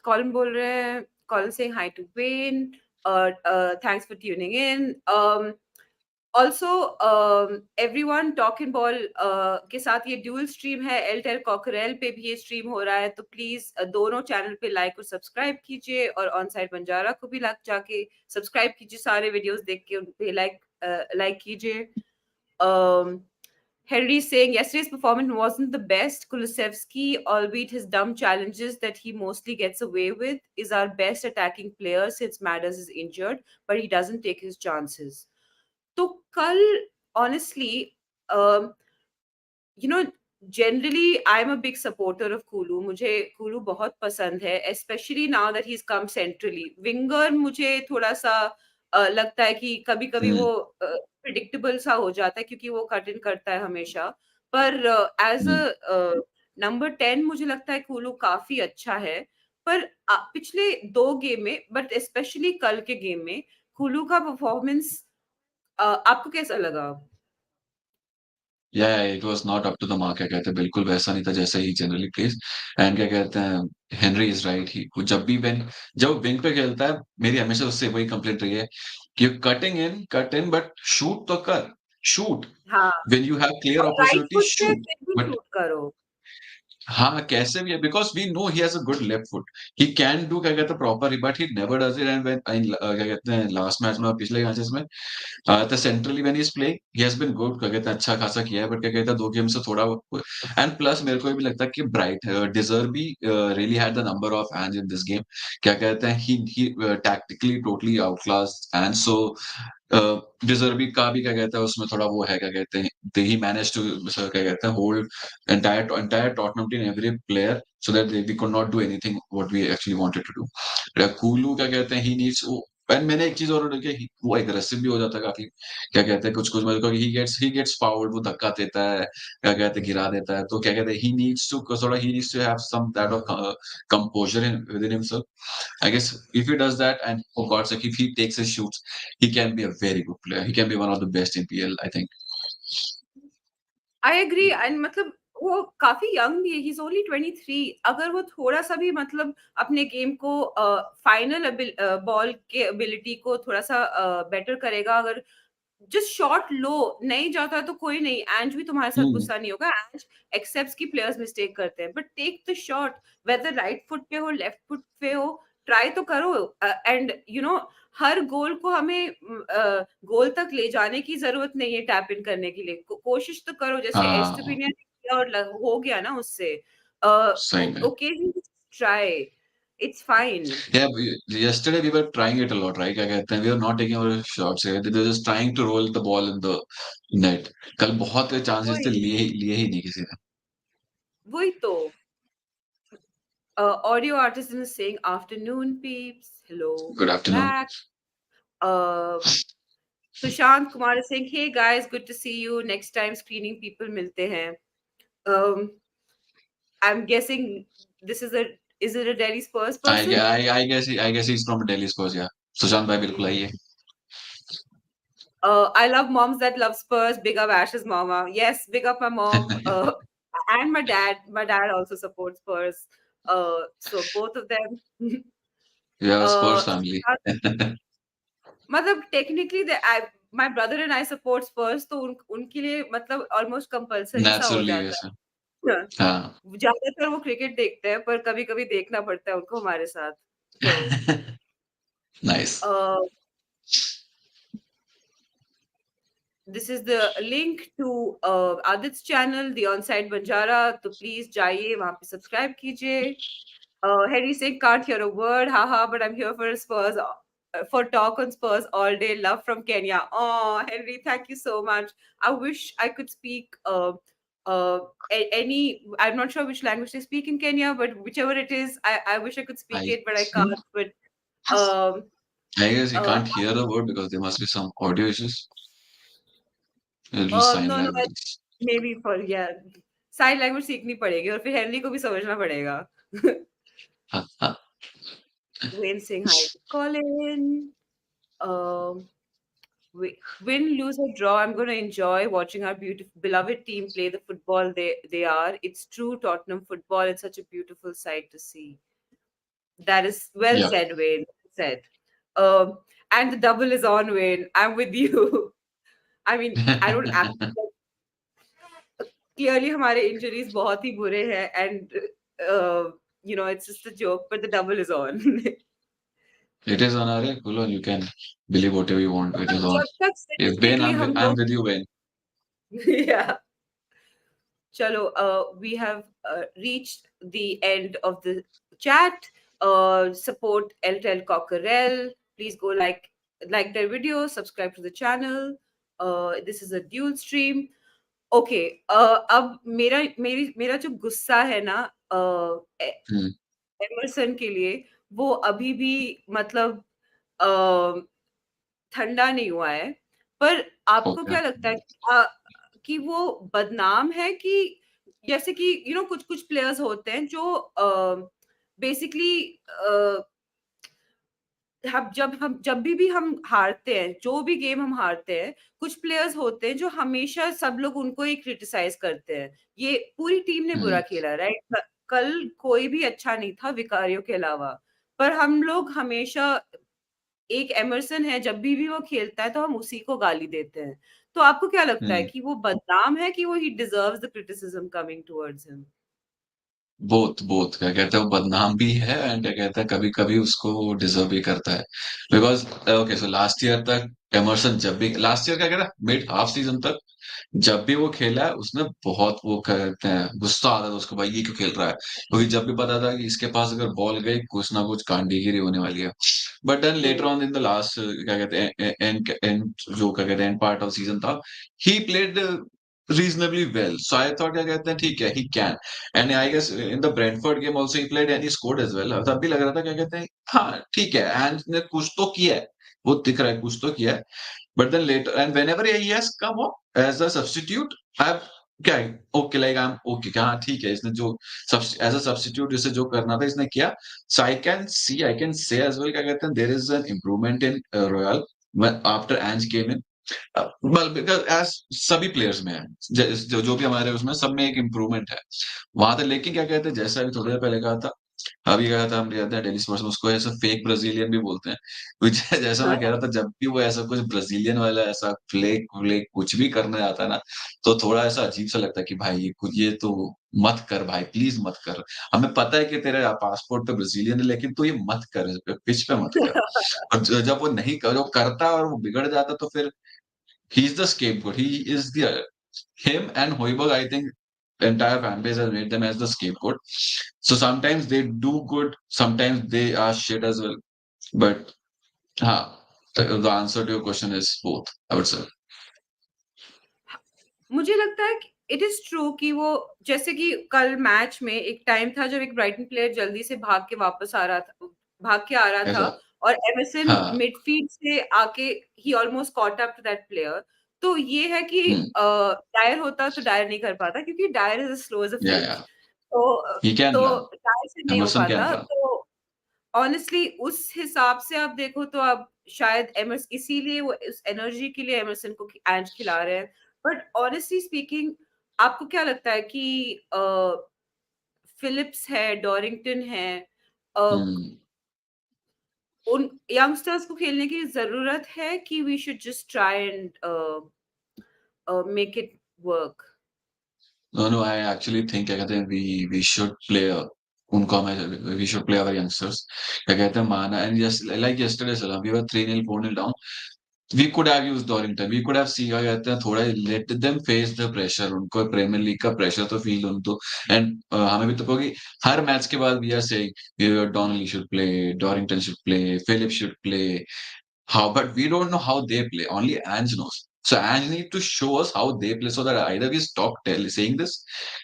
कॉलिन बोल रहे हैं, Colin saying hi to Wayne, thanks for tuning in. Also everyone talk in ball के साथ ये ड्यूल स्ट्रीम है, Airtel cockerel पे भी ये स्ट्रीम हो रहा है, तो प्लीज दोनों चैनल पे लाइक और सब्सक्राइब कीजिए, और ऑन साइड बंजारा को भी जाके सब्सक्राइब कीजिए, सारे वीडियोस देख के उन पे लाइक कीजिए। Um, Henry saying yesterday's performance wasn't the best. Kulusevski, albeit his dumb challenges that he mostly gets away with, is our best attacking player since Madders is injured, but he doesn't take his chances. तो कल honestly, um, you know, generally I'm a big supporter of Kulu. मुझे Kulu बहुत पसंद है, especially now that he's come centrally. Winger मुझे थोड़ा सा लगता है कि कभी-कभी हम्म, वो predictable सा हो जाता है क्योंकि वो कट इन करता है हमेशा. पर as हम्म, a नंबर 10 मुझे लगता है कुलू काफी अच्छा है. पर पिछले 2 गेम में बट स्पेशली कल के गेम में कुलू का परफॉर्मेंस आपको कैसा लगा? या it was not up to the mark क्या कहते हैं बिल्कुल वैसा नहीं था जैसे ही जनरली प्लेज एंड क्या कहते हैं हेनरी इज राइट ही जब भी वेन जब विंग पे खेलता है मेरी हमेशा उससे वही कंप्लेंट रही है कि कट इन बट शूट तो कर शूट हाँ, व्हेन यू हैव क्लियर और राइट अपॉर्चुनिटी फुट से शूट फिर भी बट शूट करो. हाँ कैसे भी है because we know he has a good left foot he can do क्या कहते हैं proper but he never does it and when क्या कहते हैं लास्ट मैच में और पिछले मैचेस में तो centrally when he is playing he has been good क्या कहते हैं अच्छा खासा किया है बट क्या कहते हैं 2 गेम से थोड़ा एंड प्लस मेरे को ये भी लगता है कि ब्राइट डिजर्व भी really had the number of hands in this game क्या कहते हैं he tactically totally outclass and so De Zerbi का भी क्या कहते हैं उसमें थोड़ा वो है क्या कहते हैं ही मैनेज टू क्या कहते हैं hold entire Tottenham team every player so that we could not do anything what we actually wanted to do कूलू क्या कहते हैं he needs एंड मैंने एक चीज और देखी वो एग्रेसिव भी हो जाता है काफी क्या कहते हैं कुछ कुछ मतलब ही गेट्स फाउल्ड वो धक्का देता है क्या कहते हैं गिरा देता है तो क्या कहते हैं he needs to थोड़ा he needs to have some that of composure within himself I guess if he does that and for God's sake if he takes his shoots he can be a very good player he can be one of the best in PL I think I agree and मतलब वो काफी young भी है. He is only 23. अगर वो थोड़ा सा भी मतलब अपने गेम को फाइनल बॉल के एबिलिटी को थोड़ा सा बेटर करेगा, अगर जस्ट शॉट लो नहीं जाता तो कोई नहीं, एंज भी तुम्हारे साथ hmm. गुस्सा नहीं होगा. एंज एक्सेप्ट्स की प्लेयर्स मिस्टेक करते हैं, but take the shot. Whether right foot पे हो लेफ्ट फुट पे हो, ट्राई तो करो. एंड यू नो, हर गोल को हमें गोल तक ले जाने की जरूरत नहीं है टैप इन करने के लिए. कोशिश तो करो, जैसे हाँ एस्टुपिनियन किया और हो गया ना उससे. सही में occasion try, it's fine. Yeah, yesterday we were trying it a lot, right? क्या कहते हैं? We were not taking our shots. They were just trying to roll the ball in the net. कल बहुत चांसेस थे वही लिए ही नहीं किसी ने. वही तो. Audio artisan is saying afternoon peeps. Hello, Good we're afternoon. back. Uh, Sushant Kumar is saying, hey guys, good to see you. Next time screening people milte hain. Um, I'm guessing this is it a Delhi Spurs person? I guess he's from Delhi Spurs. Yeah. Sushant भाई बिल्कुल आइए. I love moms that love Spurs. Big up Ash's mama. Yes, big up my mom. And my dad. My dad also supports Spurs. So both of them. Yeah, Spurs family. Sushant, मतलब technically my brother and I support Spurs, तो उनके लिए मतलब almost compulsory सा हो Naturally जाता वैसे. है. हाँ. ज्यादातर वो क्रिकेट देखते हैं, पर कभी कभी देखना पड़ता है उनको हमारे साथ. तो Nice. This is the link to Aditya channel the onside Banjara, तो प्लीज जाइए वहां पे सब्सक्राइब कीजिए. Henry saying, can't hear a word. Haha, but I'm here for Spurs, for talk on Spurs all day. Love from Kenya. Oh, Henry, thank you so much. I wish I could speak any. I'm not sure which language they speak in Kenya, but whichever it is, I wish I could speak I it, but I think can't. But um, I guess he uh, can't hear a word because there must be some audio issues. It'll be sign no, no, language. maybe for yeah, sign language सीखनी पड़ेगी और फिर Henry को भी समझना पड़ेगा. हाँ, हाँ. Wayne saying hi to Colin. Um, win, lose or draw, I'm going to enjoy watching our beautiful, beloved team play the football they are. It's true Tottenham football. It's such a beautiful sight to see. That is well Yeah. said, Wayne. Well said. Um, and the double is on, Wayne. I'm with you. I mean, I don't clearly हमारे injuries बहुत ही बुरे हैं, and you know, it's just a joke, but the double is on. It is on our cool on. You can believe whatever you want. It is on. जब तक If Ben, statistically हम I'm लोग with you, Ben. Yeah. Chalo, we have reached the end of the chat. Support LTL Cockerel. Please go like their video, subscribe to the channel. This is a dual stream. Okay, अब मेरा जो गुस्सा है ना हुँ, Emerson के लिए, वो अभी भी मतलब अ, ठंडा नहीं हुआ है। पर आपको ओके। क्या लगता है कि वो बदनाम है कि जैसे कि कुछ-कुछ प्लेयर्स होते हैं जो बेसिकली हम जब भी हम हारते हैं, जो भी गेम हम हारते हैं, कुछ प्लेयर्स होते हैं जो हमेशा सब लोग उनको ही क्रिटिसाइज़ करते हैं। ये पूरी टीम ने बुरा हुँ, खेला, राइट? कल कोई भी अच्छा नहीं था विकारियो के अलावा, पर हम लोग हमेशा एक एमरसन है, जब भी वो खेलता है तो हम उसी को गाली देते हैं। तो आपको क्या लगता है हुँ। कि वो बदनाम है कि वो he deserves the criticism coming towards him? Both क्या कहते हैं वो बदनाम भी है एंड क्या कहते हैं कभी-कभी उसको डिज़र्व भी करता है। Because okay so last year तक एमर्सन जब भी लास्ट ईयर क्या कहता है मिड हाफ सीज़न तक जब भी वो खेला है उसमें बहुत वो क्या कहते हैं गुस्सा आता था उसको भाई ये क्यों खेल रहा है? क्योंकि जब भी पता था कि इसके पास अगर बॉल गई कुछ ना कुछ कांडीगिरी होने वाली है। बट देन लेटर हुँ, ऑन इन द लास्ट क्या कहते हैं एंड एंड जो क्या कहते हैं एंड पार्ट ऑफ सीज़न था, he played reasonably well. So I thought क्या कहते हैं ठीक है he can. And I guess in the Brentford game also he played and he scored as well. तब भी लग रहा था क्या कहते हैं हाँ ठीक है एंड ने कुछ तो किया है वो दिख रहा है कुछ तो किया है but then later and whenever he has come up as a substitute I've क्या okay like I am okay क्या हाँ ठीक है इसने जो एज अ सब्स्टिट्यूट इसे जो करना था इसने किया so I can say as well क्या कहते हैं there is an improvement in Royal after Ange came in well because as सभी प्लेयर्स में है। जो भी हमारे उसमें सब में एक इम्प्रूवमेंट है। वहाँ तक लेकिन क्या कहते हैं जैसा अभी थोड़ी देर पहले कहा था, अभी कहा था हम कहते हैं डेली स्पोर्ट्स में उसको ऐसा फेक ब्राज़ीलियन भी बोलते हैं। कुछ जैसा मैं कह हाँ। रहा था जब भी वो ऐसा कुछ ब्राज़ीलियन वाला ऐसा फ्लेक-व्लेक कुछ भी करने आता है ना, तो थोड़ा ऐसा अजीब-सा लगता है कि भाई ये तो मत कर भाई, प्लीज़ मत कर। हमें पता है कि तेरा पासपोर्ट तो ब्राज़ीलियन है लेकिन तू ये मत कर, पिच पे मत कर। और जब वो नहीं कर वो करता है और वो बिगड़ जाता है तो फिर he's the scapegoat. He is the him and Hoiberg. I think the entire fan base has made them as the scapegoat. So sometimes they do good, sometimes they are shit as well. But the answer to your question is both. I would say. मुझे लगता है कि it is true कि वो जैसे कि कल match में एक टाइम था जब एक ब्राइटन प्लेयर जल्दी से भाग के आ रहा था ऐसा और एमरसन हाँ मिडफील्ड से आके he almost caught up to that player. तो ये है कि hmm, डायर होता तो डायर नहीं कर पाता क्योंकि Dier is as slow as a yeah. Flinch. तो He can तो run. डायर से नहीं हो Emerson can पाता। run. तो ऑनेस्टली उस हिसाब से आप देखो तो आप शायद एमर्स इसीलिए वो उस एनर्जी के लिए एमरसन को एंज खिला रहे हैं। बट ऑनेस्टली स्पीकिंग आपको क्या लगता है कि फिलिप्स है, डॉरिंगटन है, अ, Hmm. उन यंगस्टर्स को खेलने की ज़रूरत है कि we should just try and make it work? No, I actually think क्या कहते हैं we should play उनको हमें we should play our youngsters क्या कहते हैं माना and just like yesterday sir we were 3-0 4-0 down. We could have used Dorrington. We could have seen क्या कहते हैं थोड़ा let them face the pressure. उनको प्रीमियर लीग का प्रेशर तो फील होने दो एंड हमें भी तो क्योंकि हर मैच के बाद we are saying Donley should play Dorrington should play Phillips should play how, but we don't know how they play. Only Ange knows. So Ange need to show us how they play so that either we stop saying this.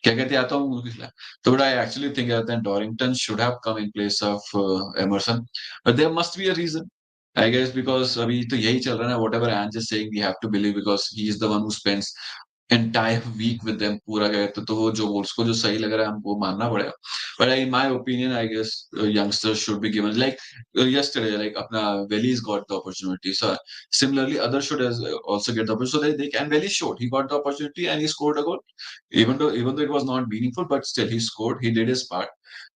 क्या कहते आता हूँ उनके खिलाफ. So but I actually think that Dorrington should have come in place of Emerson. But there must be a reason. I guess because अभी तो यही चल रहा है ना. Whatever Ange is saying, we have to believe because he is the one who spends entire week with them. पूरा क्या कहते तो वो जो उसको जो सही लग रहा है हमको मानना पड़ेगा. But in my opinion, I guess youngsters should be given like yesterday, like apna Veli's got the opportunity. So similarly, others should also get the opportunity. So they can Veli showed he got the opportunity and he scored a goal. Even though it was not meaningful, but still he scored. He did his part.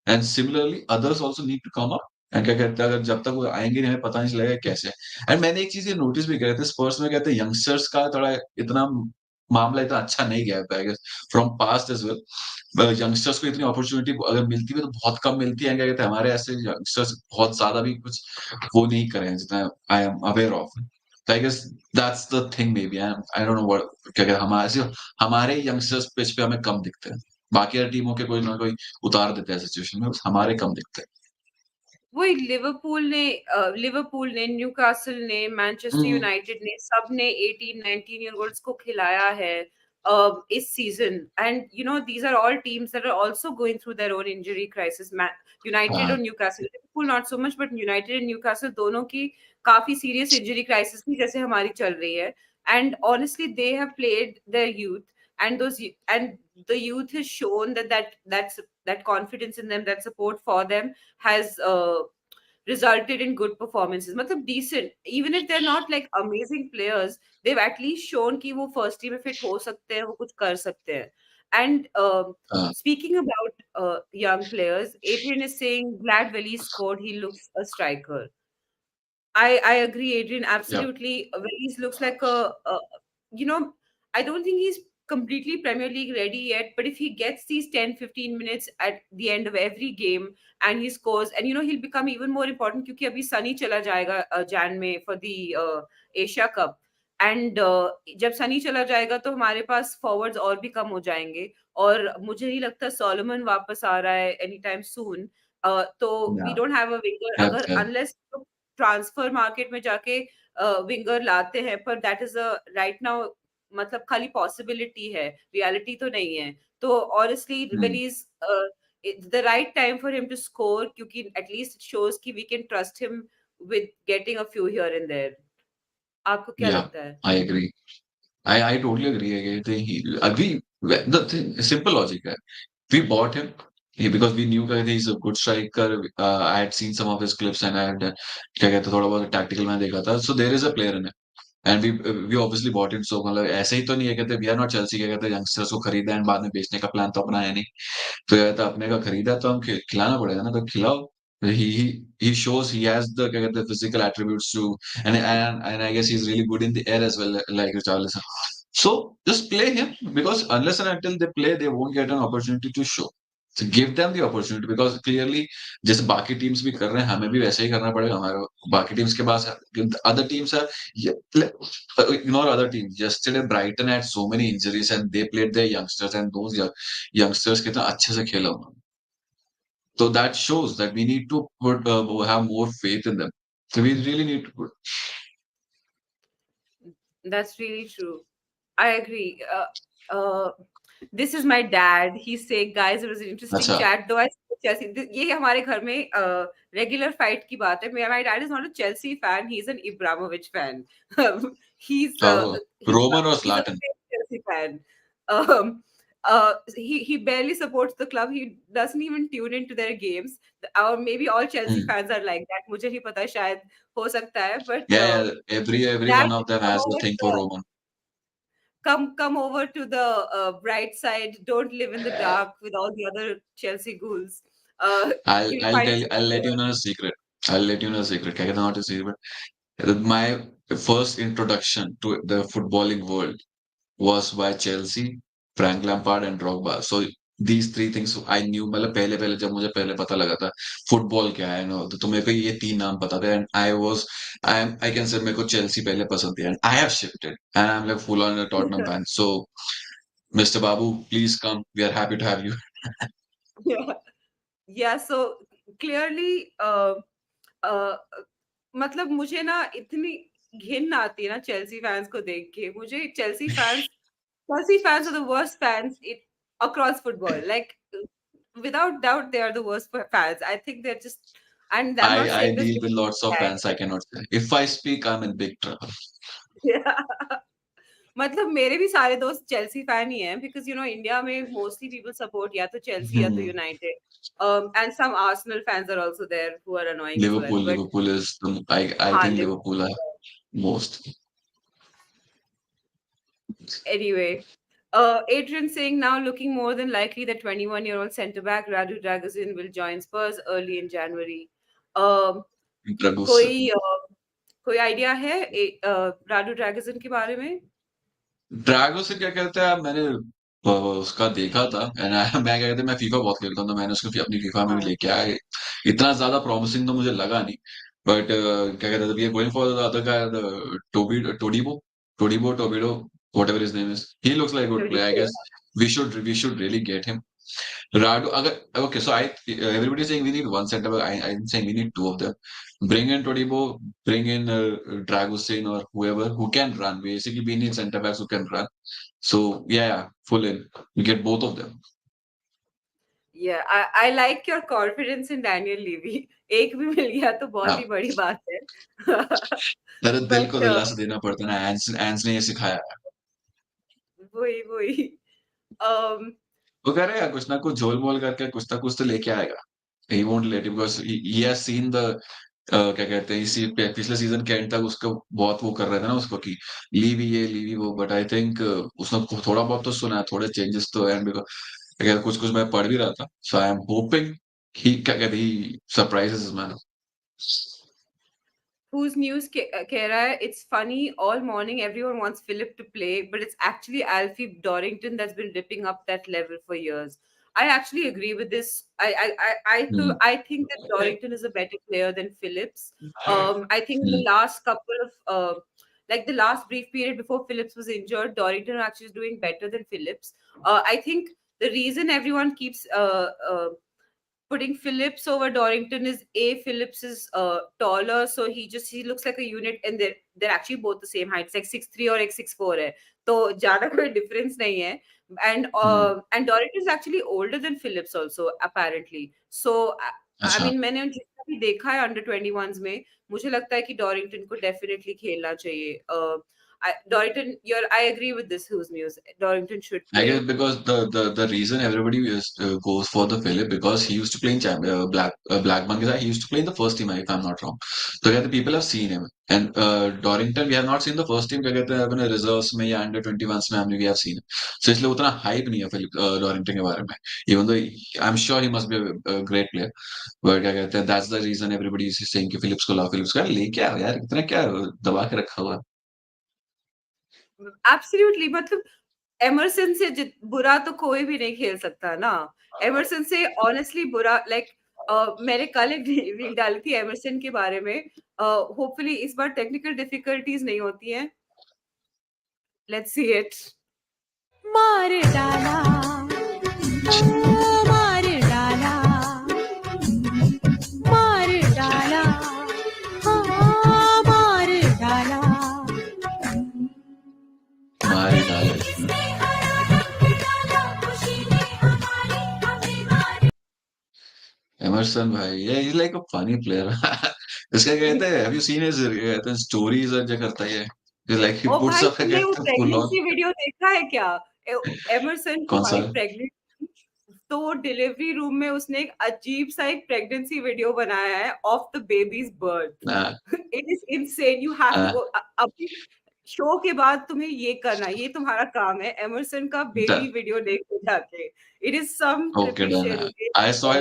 And similarly, others also need to come up. And क्या कहते हैं अगर जब तक वो आएंगे नहीं हमें पता नहीं चलेगा कैसे एंड मैंने एक चीज ये नोटिस भी करा था स्पर्स में कहते हैं यंगस्टर्स का थोड़ा इतना मामला इतना अच्छा नहीं गया है from past as well youngsters को इतनी अपॉर्चुनिटी अगर मिलती है तो बहुत कम मिलती है क्या कहते हैं हमारे ऐसे यंगस्टर्स बहुत ज्यादा भी कुछ वो नहीं करे हैं जितना I am aware of So I guess that's the thing maybe. I don't know what क्या कहते हैं, हमारे यंगस्टर्स पिच पे हमें कम दिखते हैं। बाकी हर टीमों के कोई ना कोई उतार देते हैं सिचुएशन में, बस हमारे कम दिखते हैं। वही लिवरपूल ने, न्यूकासल ने, मैनचेस्टर हम्म। यूनाइटेड ने, सब ने 18-19 ईयर ओल्ड्स को खिलाया है इस सीजन। And you know these are all teams that are also going through their own injury crisis. United हाँ। और Newcastle, Liverpool not so much, but United and Newcastle दोनों की काफी सीरियस इंजरी क्राइसिस थी, जैसे हमारी चल रही है। And honestly they have played their youth, and the youth has shown that confidence in them, that support for them has resulted in good performances. मतलब decent, even if they're not like amazing players, they've at least shown कि वो first team में fit हो सकते हैं, वो कुछ कर सकते हैं. And हाँ। speaking about young players, Adrian is saying glad Veli scored. He looks a striker. I agree, Adrian. या Absolutely. He looks like a you know, I don't think he's completely Premier League ready yet, but if he gets these 10-15 minutes at the end of every game and he scores, and you know, he'll become even more important क्योंकि अभी सनी चला जाएगा जैन में for the Asia Cup. And जब सनी चला जाएगा तो हमारे पास फॉरवर्ड्स और भी कम हो जाएंगे, और मुझे नहीं लगता सोलोमन वापस आ रहा है एनी टाइम सून। तो वी या डोंट हैव अ विंगर, है अगर है अनलेस ट्रांसफर मार्केट में जाके विंगर लाते हैं, पर that is a right now मतलब खाली पॉसिबिलिटी है, रियलिटी तो नहीं है। तो honestly hmm. When is the right time for him to score, क्योंकि एटलीस्ट शोज कि we can trust him with getting a few here and there. आपको क्या या लगता है? I agree. I totally agree. I think he agree. The thing, simple logic है. We bought him because we knew that he's a good striker. I had seen some of his clips and I had क्या कहते हैं, थोड़ा बहुत tactical मैंने देखा था. So there is a player in it. And we obviously bought him. So मतलब ऐसे ही तो नहीं है, कहते we are not Chelsea, क्या कहते हैं youngsters को खरीदा and बाद में बेचने का प्लान तो अपना है नहीं। तो कहता है अपने का खरीदा तो हम खिलाना पड़ेगा ना, तो खिलाओ। He shows he has the क्या कहते हैं physical attributes to, and I guess he's really good in the air as well, like Richarlison. So just play him, because unless and until they play, they won't get an opportunity to show. So give them the opportunity, because clearly जैसे बाकी teams भी कर रहे हैं, हमें भी वैसे ही करना पड़ेगा। हमारे बाकी टीम्स के पास other teams are, ignore other teams. Yesterday Brighton had so many injuries and they played their youngsters, and those youngsters कितना अच्छे से खेला उन्होंने। So that shows that we need to have more faith in them. So we really need to put. That's really true. I agree. This is my dad. He's saying, guys, it was an interesting अच्छा। chat. Though I Chelsea, ये हमारे घर में regular fight की बात है. My dad is not a Chelsea fan. He's an Ibrahimovic fan. he's uh, Oh, he's Roman or he's a Zlatan? fake Chelsea fan. He barely supports the club. He doesn't even tune into their games. Or maybe all Chelsea Hmm. fans are like that. मुझे नहीं पता, शायद हो सकता है. But Yeah, yeah, every dad, one of them come has a over thing for Roman. come over to the bright side. Don't live in the dark with all the other Chelsea ghouls. You'll I'll find tell you, I'll let you somewhere. know a secret. I'll let you know a secret. क्या कहते हैं, not a secret. My first introduction to the footballing world was by Chelsea, Frank Lampard and Drogba. So these three things I knew. मतलब पहले पहले जब मुझे पहले पता लगा था फुटबॉल क्या है ना, तो मेरे को ये तीन नाम पता थे, and I can say मेरे को चेल्सी पहले पसंद थी, and I have shifted and I'm like full on a Tottenham fan. So Mr. Babu, please come. We are happy to have you. Yeah, yeah. So clearly, uh, मतलब मुझे ना इतनी घिन आती है ना चेल्सी फैंस को देख के। मुझे Chelsea fans are the worst fans across football. Like, without doubt, they are the worst fans. I think they're just, and I'm not I saying this deal with because lots of I'm fans. I cannot say. If I speak, I'm in big trouble. bad. मतलब मेरे भी सारे दोस्त Chelsea fan ही हैं, because you know India में mostly people support या तो चेल्सी या तो Hmm. United, and some Arsenal fans are also there who are annoying as well, but Liverpool is I हाँ, think Liverpool are Liverpool. most. Anyway, Adrian saying now looking more than likely that 21-year-old centre back Radu Dragozin will join Spurs early in January. Um, Dragusin. कोई कोई idea है राडू dragon के बारे में? Drago से क्या कहते हैं, मैंने उसका देखा था, एंड मैं क्या कहते हैं, मैं फीफा बहुत खेलता हूँ, तो मैंने उसको अपनी फीफा में भी हाँ, लेके आया। इतना ज्यादा प्रॉमिसिंग तो मुझे लगा नहीं, But क्या कहते हैं, we are going for the other guy, the Tobido, whatever his name is. He looks like a good player. I guess we should really get him. Radu, okay, so everybody is saying we need one center back. I'm saying we need two of them. Bring in Todibo, bring in Dragusin or whoever who can run. Basically, we need center backs who can run. So yeah, full in. We get both of them. Yeah, I like your confidence in Daniel Levy. एक भी मिल गया तो बहुत हाँ, ही बड़ी बात है. अरे दिल को But दिलासा देना पड़ता है ना. एंस ने ये सिखाया. वही वही. um, वो कह रहे हैं कुछ ना कुछ झोल मोल करके कुछ ना कुछ तो लेके आएगा. He won't let it because he has seen the क्या कहते हैं, इसी पिछले सीजन के एंड तक उसको बहुत वो कर रहे थे ना उसको कि लीवी ये लीवी वो. बट आई थिंक उसने थोड़ा बहुत तो सुना है, थोड़े चेंजेस तो है. बिकॉज कुछ कुछ मैं पढ़ भी रहा था. सो आई एम होपिंग ही क्या कहते ही सरप्राइजेस मैन. whose news कह रहा है it's funny all morning everyone wants Philip to play but it's actually Alfie Dorrington that's been ripping up that level for years. I actually agree with this. I think that Dorrington is a better player than Phillips. I think in the last couple of like the last brief period before Phillips was injured, Dorrington actually is doing better than Phillips. I think the reason everyone keeps putting Phillips over Dorrington is Phillips is taller, so he looks like a unit, and they're actually both the same height. It's like 6'3" or like 6'4" है, तो ज़्यादा कोई difference नहीं है. And Dorrington is actually older than Phillips also apparently. So I अच्छा. mean मैंने जितना भी देखा है under 21s में, मुझे लगता है कि Dorrington को definitely खेलना चाहिए. I agree with this who's news. Dorrington should I play. guess because the reason everybody goes for the Philip because he used to play in Blackburn के साथ. He used to play in the first team if I'm not wrong. So कहते people have seen him. And Dorrington we have not seen the first team. क्या कहते हैं अपने reserves में या under 21s में हमने we have seen him. So इसलिए उतना hype नहीं है Philip Dorrington के बारे में. Even though I'm sure he must be a great player. But क्या कहते हैं that's the reason everybody is saying कि Phillips को लाओ. Phillips को ले क्या यार, इतना क्या दबा के रखा हुआ है. Absolutely, मतलब एमरसन से बुरा तो कोई भी नहीं खेल सकता ना. एमरसन से ऑनेस्टली बुरा लाइक मैंने कल एक रील डाली थी एमरसन के बारे में. होपफुली इस बार टेक्निकल डिफिकल्टीज नहीं होती हैं. Let's see it. मार डाला ओ मार डाला मार डाला हाँ मार डाला मार डाले. Emerson भाई, yeah, he's like a funny player. इसका कहते हैं, have you seen his कहते हैं stories और जो करता है. He's like he O puts भाई up तुमने वो कहते हैं full on. प्रेगनेंसी वीडियो देखा है क्या? एमरसन की कौन सा? वाइफ प्रेग्नेंट, तो वो डिलीवरी रूम में उसने एक अजीब सा एक प्रेगनेंसी वीडियो बनाया है ऑफ द बेबीज हाँ, birth. It is insane. You have to हाँ, गो. अभी शो के बाद तुम्हें ये करना, ये तुम्हारा काम है. एमरसन का बेबी done. वीडियो देखो जाके. It is some Okay, trippy done. Shit. I saw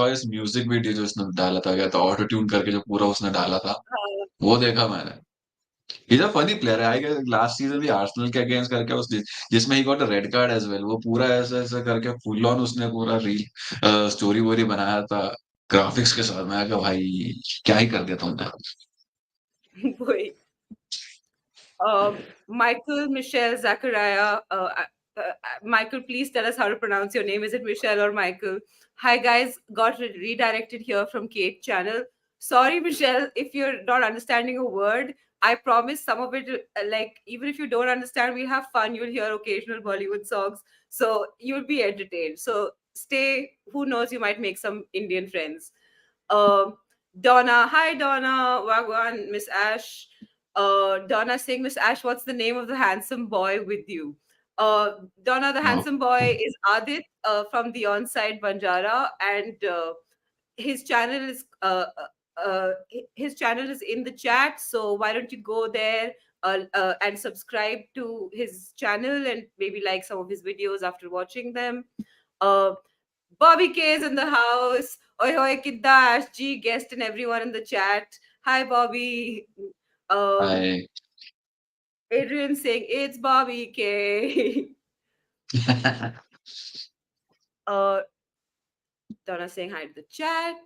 his music video जो उसने डाला था, क्या था ऑटो ट्यून करके जो पूरा उसने डाला था. वो देखा मैंने. He's a funny player. I guess last season भी आर्सेनल के अगेंस्ट करके जिसमें he got a red card as well. वो पूरा ऐसा ऐसा करके फुल ऑन उसने पूरा रील स्टोरी वोरी बनाया था ग्राफिक्स के साथ. मैं कहा भाई क्या ही कर दिया तुमने. वही. Michael, Michelle, Zachariah. Michael, please tell us how to pronounce your name. Is it Michelle or Michael? Hi, guys. Got redirected here from Kate channel. Sorry, Michelle, if you're not understanding a word. I promise some of it, like, even if you don't understand, we'll have fun. You'll hear occasional Bollywood songs. So you'll be entertained. So stay. Who knows? You might make some Indian friends. Um, Donna. Hi, Donna. Wagwan, Miss Ash. Donna saying, Miss Ash, what's the name of the handsome boy with you? Donna, the Oh, handsome boy is Adit from the Onside Banjara, and his channel is his channel is in the chat. So why don't you go there and subscribe to his channel and maybe like some of his videos after watching them. Uh, Bobby K is in the house. Oi hoi kidda Ash G guest and everyone in the chat. Hi Bobby. Um, I Adrian saying it's Bobby K. uh, Donna saying hi to the chat.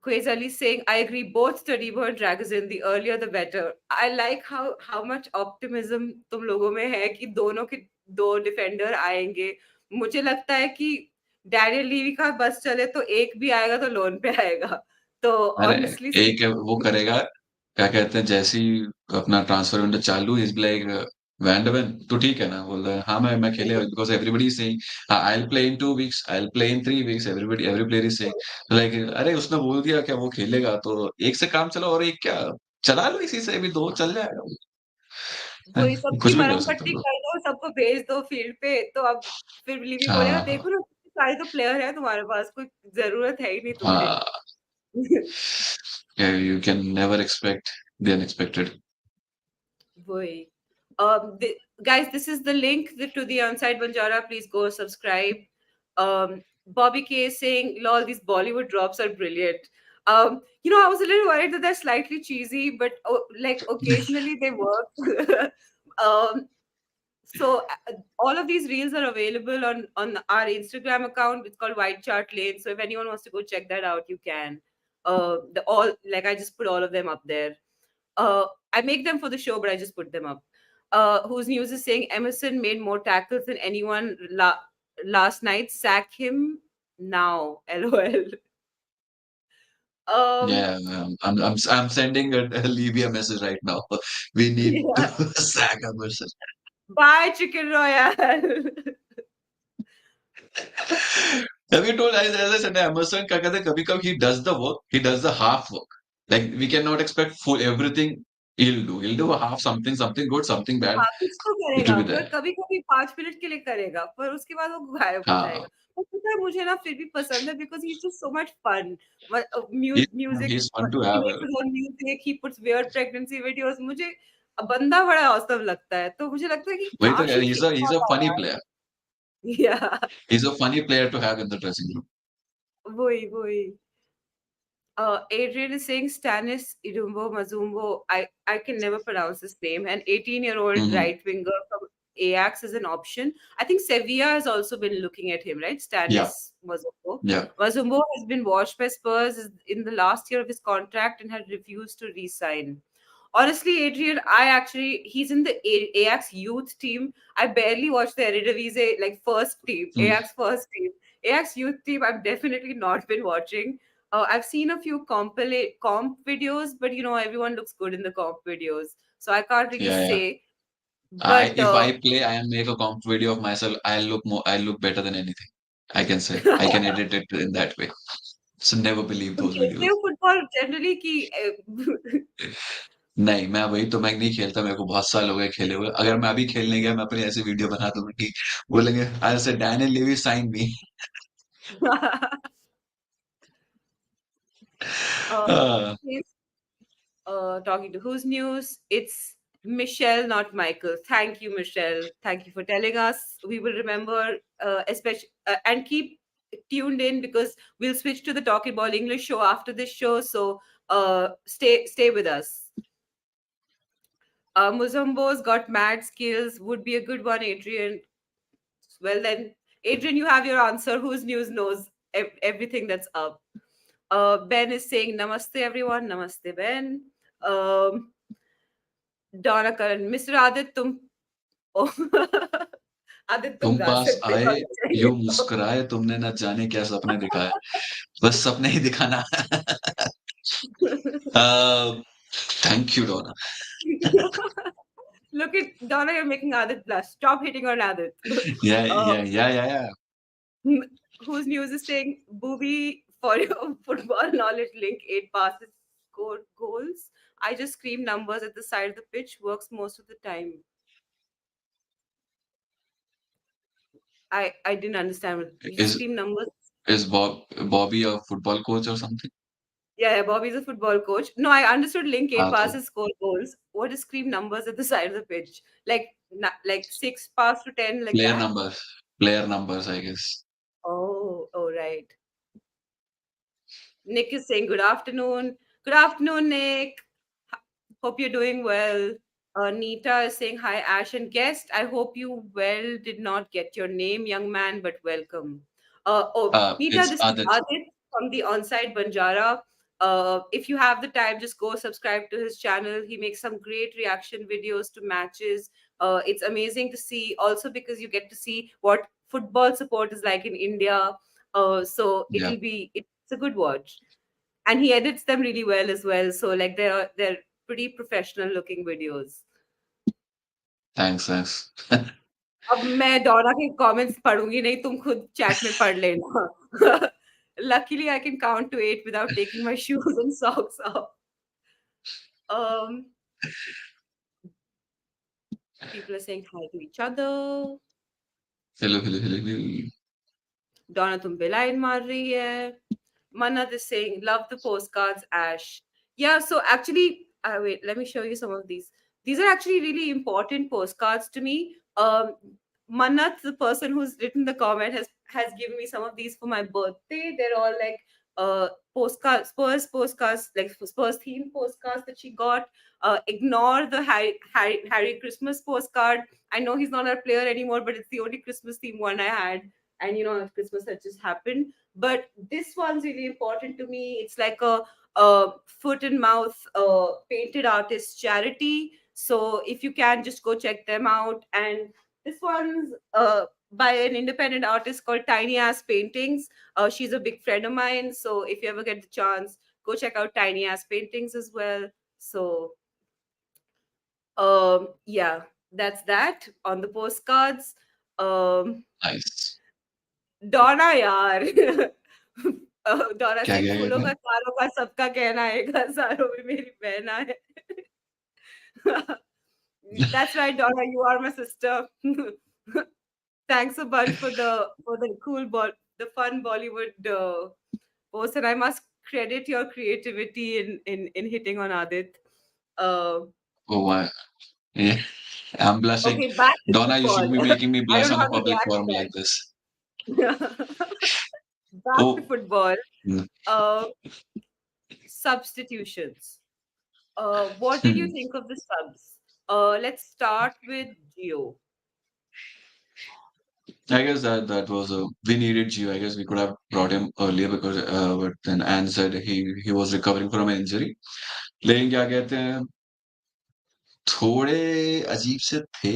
Quays Ali saying, I agree, both study more Dragozin, the earlier the better. I like how much optimism तुम लोगों में है कि दोनों के दो defender आएंगे. मुझे लगता है कि डैनियल लीवी का बस चले तो एक भी आएगा तो लोन पे आएगा. तो अरे ऑनेस्टली एक वो करेगा, क्या कहते हैं, जैसे ही अपना ट्रांसफर विंडो चालू, इज लाइक वैंडमैन तो ठीक है ना, बोल रहा है हाँ मैं खेलेगा, because everybody is saying I will play in 2 weeks, I will play in 3 weeks, everybody every player is saying like अरे उसने बोल दिया क्या वो खेलेगा, तो एक से काम चलो, और एक क्या चला लो, इसी से भी दो चल जाएगा। वही सबकी कुछ भी कर मरहम सकते पट्टी हो। कर दो, सबको भेज दो फील्ड पे, तो अब फिर लीवी बोलेगा हाँ देखो ना सारे तो प्लेयर है तुम्हारे पास, कोई जरूरत है ही नहीं तुम्हें. हाँ, you can never expect the unexpected. Boy. Guys, this is the link to the Onside Banjara. Please go subscribe. Bobby K is saying, lol, these Bollywood drops are brilliant. I was a little worried that they're slightly cheesy, but like occasionally they work. um, so all of these reels are available on our Instagram account. It's called White Chart Lane. So if anyone wants to go check that out, you can. The all like I just put all of them up there. I make them for the show, but I just put them up. Whose news is saying Emerson made more tackles than anyone last night. Sack him now. LOL. Um, Yeah, I'm sending a Libya message right now. We need to yeah. sack Emerson. Bye, Chicken Royale. Have you told, as I said, Emerson क्या कहते हैं, कभी कभी he does the work, he does the half work. Like we cannot expect full everything he'll do. He'll do a half, something good, something bad. हाँ, कुछ तो It will करेगा, be पर there. कभी-कभी 5 मिनट के लिए करेगा, पर उसके बाद वो गायब हो हाँ, जाएगा. और पता है मुझे ना फिर भी पसंद है because he's just so much fun. he, Music, he's fun to he have. makes his own music, he puts weird pregnancy videos. मुझे बंदा बड़ा औसम लगता है, तो मुझे लगता है कि वही तो काश ये खेल he's a पाता funny यार. player. Yeah, He's a funny player to have in the dressing room. वही. Adrian is saying Stanis Idumbo Mazumbo. I can never pronounce his name. An 18-year-old Mm-hmm. right winger from Ajax is an option. I think Sevilla has also been looking at him, right? Yeah, Stanis Mazumbo. yeah. Mazumbo has been watched by Spurs in the last year of his contract and had refused to re-sign. Honestly, Adrian, he's in the Ajax youth team. I barely watched the Eredivisie like first team, Mm. Ajax first team. Ajax youth team, I've definitely not been watching. I've seen a few comp videos, but everyone looks good in the comp videos, so I can't really Yeah, yeah. say. But If I play, I make a comp video of myself. I'll look better than anything. I can say. I can edit it in that way. So never believe तुम those खेलते videos. हो football generally कि नहीं, मैं वही तो, मैं नहीं खेलता, मेरे को बहुत साल हो गए खेले हुए। अगर मैं अभी खेलने गया, मैं अपनी ऐसी वीडियो बना दूंगा कि बोलेंगे I say Daniel Levy sign me. who is talking to whose news? It's Michelle, not Michael. Thank you, Michelle. Thank you for telling us. We will remember, especially and keep tuned in because we'll switch to the Talking Ball English show after this show. So stay with us. Muzambo's got mad skills. Would be a good one, Adrian. Well then, Adrian, you have your answer. Whose news knows everything that's up? Ben is saying namaste, everyone. Namaste, Ben. Donna Karan, Mr. Adit, oh, Adit, तुम तुम गा पास सकते हो आए, अगर चाहिए यूं तो. मुस्कुराए, तुमने न जाने क्या सपने दिखाए, बस सपने ही दिखाना। Thank you Donna. Look at Donna, you're making Adit blush. Stop hitting on Adit. या uh, या या या या whose news is saying, Booby, for your football knowledge, link 8 passes, scored goals. I just scream numbers at the side of the pitch, works most of the time. I didn't understand. You just is scream numbers. is Bobby a football coach or something? Yeah, Bobby's a football coach. No, I understood link 8 passes, Okay. score goals. What is scream numbers at the side of the pitch? Like 6 pass to 10, like Player that? numbers. Player numbers, I guess. Oh, right. Nick is saying good afternoon. Good afternoon, Nick. Hope you're doing well. Nita is saying hi, Ash and guest. I hope you well did not get your name, young man, but welcome. Nita, It's this is Adit. Adit from the Onside Banjara. If you have the time, just go subscribe to his channel. He makes some great reaction videos to matches. It's amazing to see, also because you get to see what football support is like in India. So Yeah, it's a good watch, and he edits them really well as well. So like they're pretty professional looking videos. thanks. अब मैं डोरा के comments पढ़ूंगी नहीं, तुम खुद chat में पढ़ लेना. Luckily, I can count to 8 without taking my shoes and socks off. Um, People are saying hi to each other. Hello. Donna तुम पे लाइन मार रही है. Manat is saying, love the postcards, Ash. Yeah, so actually, wait, let me show you some of these. These are actually really important postcards to me. Manat, the person who's written the comment, has given me some of these for my birthday. They're all like postcards, Spurs postcards, like Spurs themed postcards that she got. Ignore the Harry Christmas postcard. I know he's not our player anymore, but it's the only Christmas theme one I had. And Christmas had just happened, but this one's really important to me. It's like a foot and mouth painted artist charity. So if you can, just go check them out. And this one's by an independent artist called Tiny Ass Paintings. She's a big friend of mine. So if you ever get the chance, go check out Tiny Ass Paintings as well. So yeah, that's that on the postcards. um Nice. डोना यार. डोना क्या सिंह क्या फूलों क्या का तारों का सबका कहना है, हजारों में मेरी बहना है. That's right, Donna, you are my sister. Thanks a bunch for the cool the fun Bollywood post, and I must credit your creativity in hitting on Adit. uh, Oh my. Yeah, I'm blushing. okay, back to Donna, you football. should be making me I blush don't know on a how to public react forum to like this. that. Back to Oh, football. mm, uh, Substitutions. What did you hmm. think of the subs? Let's start with Gio. I guess that was a we needed Gio. I guess we could have brought him earlier because but then Anne said he was recovering from an injury. लेकिन क्या कहते हैं थोड़े अजीब से थे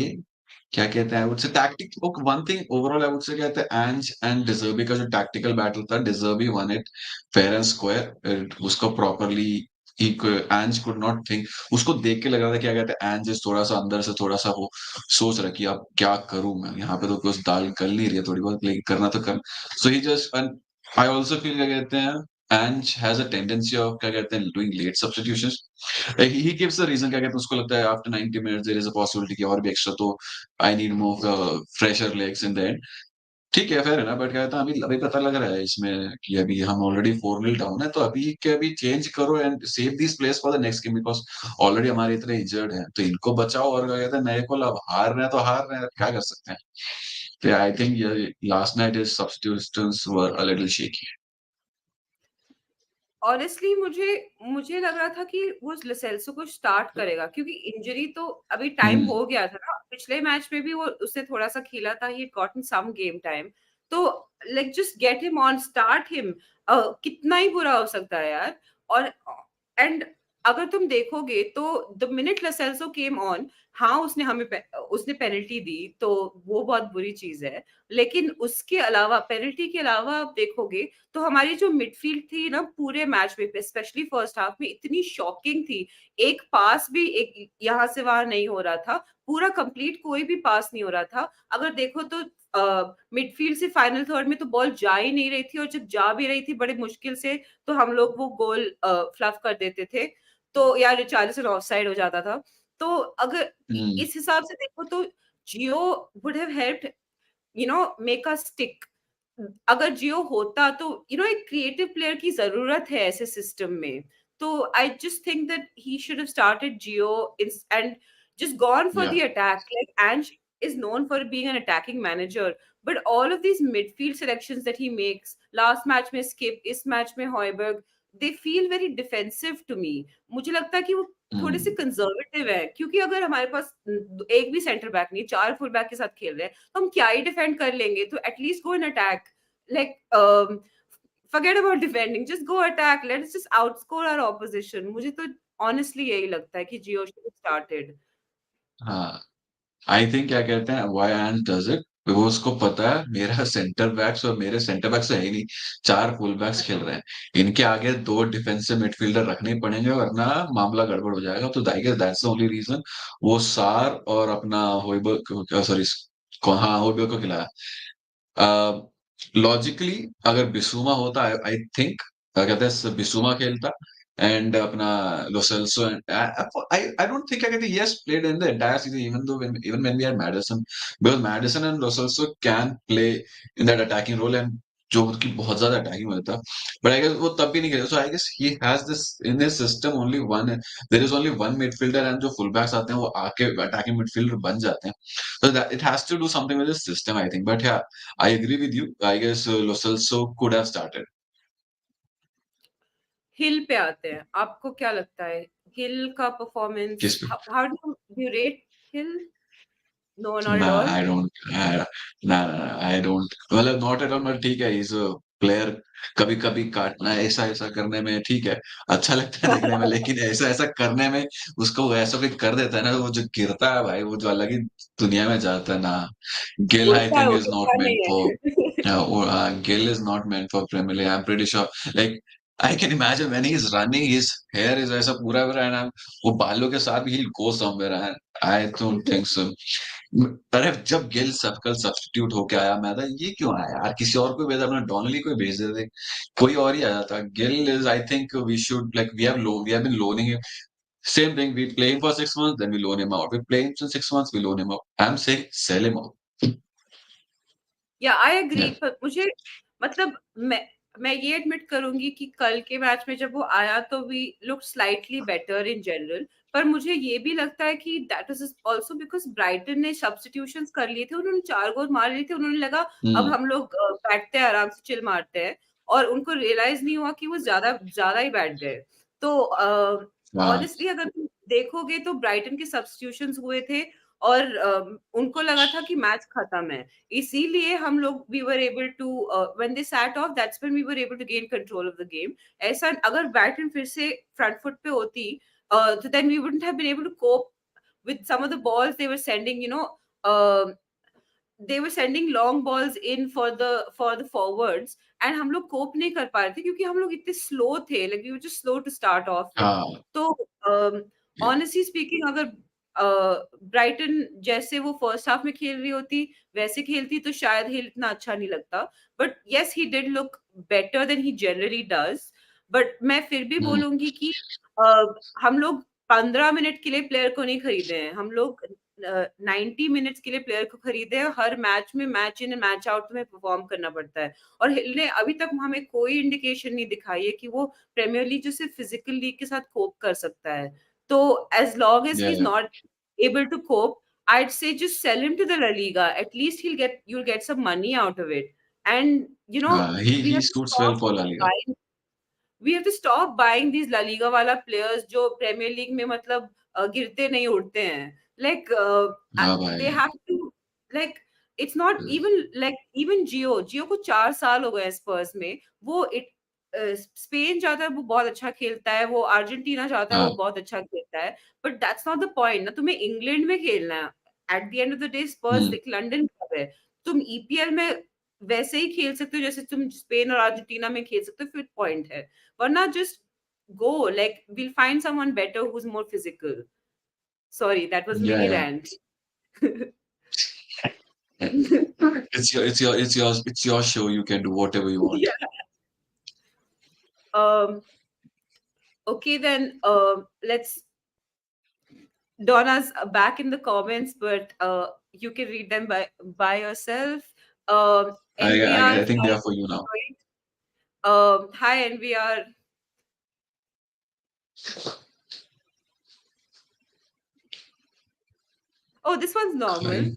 क्या कहते हैं I would say tactic one thing overall I would say कहते हैं एंज एंड डिजर्बी का जो टैक्टिकल बैटल था De Zerbi won it fair and square उसको properly Ange could not think उसको देख के लग रहा था क्या कहते हैं एंज थोड़ा सा अंदर से थोड़ा सा वो सोच रहा कि अब क्या करूं मैं यहाँ पे तो कुछ दाल गल नहीं रही है थोड़ी बहुत लेकिन करना तो कर so he just I also feel क्या कहते हैं Ange has a tendency of क्या कहते हैं doing late substitutions he gives the reason क्या कहते हैं उसको लगता है after 90 minutes there is a possibility कि और भी extra तो I need more fresher legs in the end ठीक है फेयर है ना बट क्या कहता है अभी अभी पता लग रहा है इसमें कि अभी हम ऑलरेडी 4-0 डाउन है तो अभी के अभी चेंज करो and save this place for the next game because already हमारे इतने इंजर्ड हैं तो इनको बचाओ और क्या कहते हैं नए को अब हार रहे हैं तो हार रहे हैं क्या कर सकते हैं तो I think last night is substitutions were a little shaky honestly मुझे लग रहा था कि वो लसेल्सो को स्टार्ट करेगा, क्योंकि इंजरी तो अभी टाइम हम्म हो गया था ना. पिछले मैच में भी वो उसने थोड़ा सा खेला था. ही गॉटन सम गेम टाइम. तो like just get him on, start him. कितना ही बुरा हो सकता है यार. और एंड अगर तुम देखोगे तो द मिनट लसेल्सो केम ऑन, हाँ उसने पेनल्टी दी, तो वो बहुत बुरी चीज है. लेकिन उसके अलावा, पेनल्टी के अलावा आप देखोगे तो हमारी जो मिडफील्ड थी ना पूरे मैच में, स्पेशली फर्स्ट हाफ में, इतनी शॉकिंग थी. एक पास भी एक यहाँ से वहां नहीं हो रहा था. पूरा कंप्लीट कोई भी पास नहीं हो रहा था. अगर देखो तो मिडफील्ड से फाइनल थर्ड में तो बॉल जा ही नहीं रही थी, और जब जा भी रही थी बड़े मुश्किल से, तो हम लोग वो गोल फ्लफ कर देते थे. तो यार रिचार्लिसन ऑफसाइड हो जाता था. तो अगर हम्म इस हिसाब से देखो तो Gio would have helped make us stick. अगर जियो होता तो एक क्रिएटिव प्लेयर की जरूरत है ऐसे सिस्टम में. तो I just think that he should have started Jio and just gone for या the attack. Like Ange is known for being an attacking manager, but all of these midfield selections that he makes, last match में Skip, इस match में Højbjerg, they feel very defensive to me. मुझे लगता है कि वो थोड़े से कंजर्वेटिव है, क्योंकि अगर हमारे पास एक भी सेंटर बैक नहीं, 4 फुल बैक के साथ खेल रहे हैं, तो हम क्या ही डिफेंड कर लेंगे. तो at least go in attack. Like forget about defending, just go attack, let's just outscore our opposition. मुझे तो honestly यही लगता है कि जियो should have started. हाँ, आई थिंक क्या कहते हैं व्हाई एंड डज इट, वो उसको पता है मेरा सेंटर बैक्स और मेरे सेंटर बैक्स है ही नहीं, 4 फुल बैक्स खेल रहे हैं, इनके आगे 2 डिफेंसिव मिडफील्डर रखने ही पड़ेंगे वरना मामला गड़बड़ हो जाएगा। तो I guess that's the only reason वो सार और अपना होइबर्ग, सॉरी, हाँ होइबर्ग को खिलाया। लॉजिकली अगर बिसूमा होता, आई थिंक कहते हैं बिसूमा खेलता एंड अपना Lo Celso and I don't think क्या कहते हैं yes played in the entire season even when we had Maddison, because Maddison and Lo Celso can play in that attacking role and जो उसकी बहुत ज्यादा अटैकिंग होता, बट आई गेस वो तब भी नहीं खेले। So I guess he has this in his system only one, there is only one midfielder and जो फुल बैक्स आते हैं वो आके अटैकिंग मिडफील्डर बन जाते हैं। So that it has to do something with the system, I think. But yeah, I agree with you. I guess Lo Celso could have started. हिल पे आते हैं, आपको क्या लगता है हिल का परफॉर्मेंस, किस पे? How do you rate Hill? No, not at Nah, all. I don't. Nah, I don't. मतलब not at all. मतलब ठीक है, he's a player. कभी कभी काटना ऐसा ऐसा करने में ठीक है, अच्छा लगता है देखने में, लेकिन ऐसा ऐसा करने में उसको ऐसा कोई कर देता है ना, वो जो गिरता है भाई, वो जो अलग ही दुनिया में जाता है ना। गिल आई उड़ता है, थिंक इज नॉट उड़ता मेंट नहीं फॉर, है. Gill is not meant for Premier League. I'm pretty sure. Like I can imagine when he's running, his hair is ऐसा पूरा पूरा and वो बालों के साथ he'll go somewhere. And I don't think so. अरे जब गिल कल सब्स्टिट्यूट होके आया, मैं था ये क्यों आया यार, किसी और को भेजा, अपना डॉनली को भेज देते, कोई और ही आया था। Gil is I think we should like we have been loaning him, same thing, we play him for 6 months then we loan him out, we play him for 6 months, we loan him out, I'm saying sell him out. या I agree, Yeah. पर मुझे मतलब मैं ये admit करूंगी कि कल के मैच में जब वो आया तो we look slightly better in general, पर मुझे ये भी लगता है कि that is also because Brighton ने सब्स्टिट्यूशंस कर लिए थे, उन्होंने 4 गोल मार लिए थे, उन्होंने लगा अब Hmm. हम लोग बैठते हैं आराम से चिल मारते हैं, और उनको रियलाइज नहीं हुआ कि वो ज्यादा ज्यादा ही बैठ गए। तो हाँ, ऑनेस्टली अगर तुम देखोगे तो ब्राइटन के सब्स्टिट्यूशंस हुए थे और उनको लगा था कि मैच खत्म है, इसीलिए हम लोग we were able to when they sat off, that's when we were able to gain control of the game. ऐसा अगर ब्राइटन फिर से फ्रंट फुट पे होती, तो then we wouldn't have been able to cope with some of the balls they were sending, they were sending long balls in for the forwards, and हम लोग कोप नहीं कर पा रहे थे क्योंकि हम लोग इतने स्लो थे, like we were just slow to start off with. हाँ, तो yeah, ऑनेस्टली स्पीकिंग अगर ब्राइटन जैसे वो फर्स्ट हाफ में खेल रही होती वैसे खेलती तो शायद हिल इतना अच्छा नहीं लगता, but yes he did look better than he generally does. बट मैं फिर भी hmm, बोलूंगी कि हम लोग 15 मिनट के लिए प्लेयर को नहीं खरीदे हैं, हम लोग 90 मिनट्स के लिए प्लेयर को खरीदे हैं। हर मैच में मैच इन मैच आउट में परफॉर्म करना पड़ता है, और हिल ने अभी तक हमें कोई इंडिकेशन नहीं दिखाई है कि वो प्रीमियर लीग जैसे फिजिकल लीग के साथ कोप कर सकता है। तो as long as yeah, he's yeah, not able to cope, I'd say just sell him to the La Liga. At least you'll get some money out of it. And we he have to suits well stop for La Liga. buying these La Liga वाला players जो premiere league में मतलब गिरते नहीं उड़ते हैं। Like हाँ they भाई, have to, like it's not even like even जियो को 4 साल हो गए स्पर्स में। वो स्पेन जाता है वो बहुत अच्छा खेलता है, वो अर्जेंटीना जाता है वो हाँ, बहुत अच्छा खेलता है, but that's not the point ना, तुम्हें इंग्लैंड में खेलना है। At the end of the day Spurs hmm, एक लंदन क्लब है, तुम ईपीएल में वैसे ही खेल सकते हो जैसे तुम स्पेन और अर्जेंटीना में खेल सकते हो, फिर पॉइंट है। वरना just go, like we'll find someone better who's more physical. Sorry, that was yeah, mini yeah. rant. It's your show. You can do whatever you want. Yeah. Um, okay, then let's. Donna's back in the comments, but you can read them by yourself. NVR, I think they are for you now. hi NVR. Oh, this one's normal.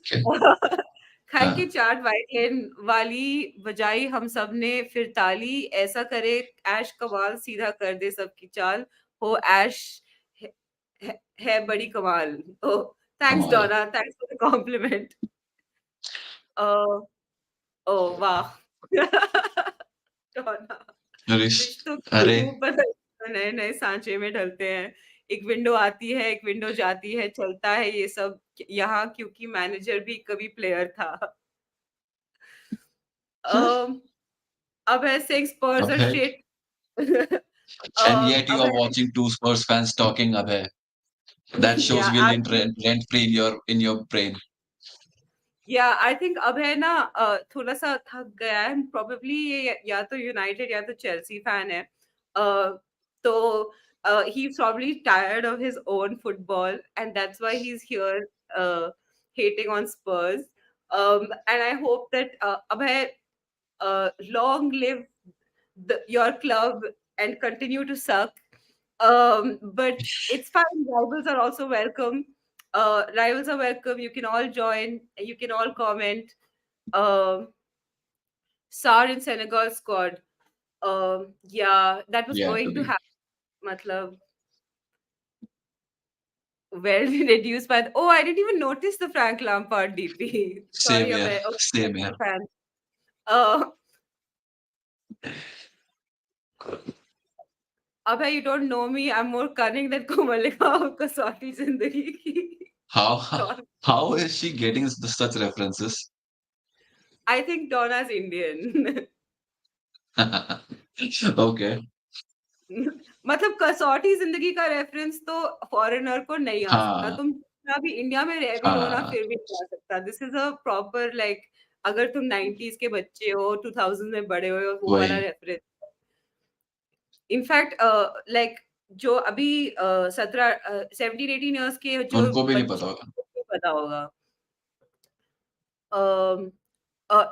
खाई के हाँ, चाट white लेन वाली बजाई हम सब ने फिर ताली, ऐसा करे ऐश कमाल सीधा कर दे सबकी चाल, हो ऐश है, है बड़ी कमाल। ओ थैंक्स कमाल है। डोना, थैंक्स फॉर द कॉम्प्लीमेंट। ओ वाह। डोना रिश्तों की अरे रूप बदल नए-नए सांचे में ढलते हैं। एक विंडो आती है, एक विंडो जाती है, चलता है ये सब यहाँ क्योंकि मैनेजर भी कभी प्लेयर था। अ, अब है saying Spurs अब are है shit. and yet you अब are है watching two Spurs fans talking Abhay. That shows या will actually rent free in your brain. या आई थिंक अब है ना थोड़ा-सा थक गया है प्रोबेबली ये या तो यूनाइटेड या तो चेल्सी फैन है। तो he is probably tired of his own football and that's why he is here hating on Spurs. And I hope that Abhay, long live your club and continue to suck. But it's fine. Rivals are also welcome. Rivals are welcome. You can all join. You can all comment. Um, Sar in Senegal squad. Yeah, that was You have to going to be. happen. Matlab, well reduced by. Oh, I didn't even notice the Frank Lampard DP. Same Sorry, here. Abhay. Okay, Same Chelsea here. fan. Uh, Abhay, you don't know me. I'm more cunning than Komalika of Kasauti Zindagi Ki. How Don. how is she getting such references? I think Donna's Indian. Okay. मतलब कसौटी जिंदगी का reference तो foreigner को नहीं आ सकता। हाँ, तुम जितना भी इंडिया में रह भी लो ना हाँ, फिर भी नहीं आ सकता। This is a proper like अगर तुम 90s के बच्चे हो 2000 में बड़े हुए हो वो वाला वही। रेफरेंस। इनफैक्ट लाइक जो अभी 17 17 18 इयर्स के जो उनको भी नहीं बच्चे पता होगा। को पता होगा। Um, uh,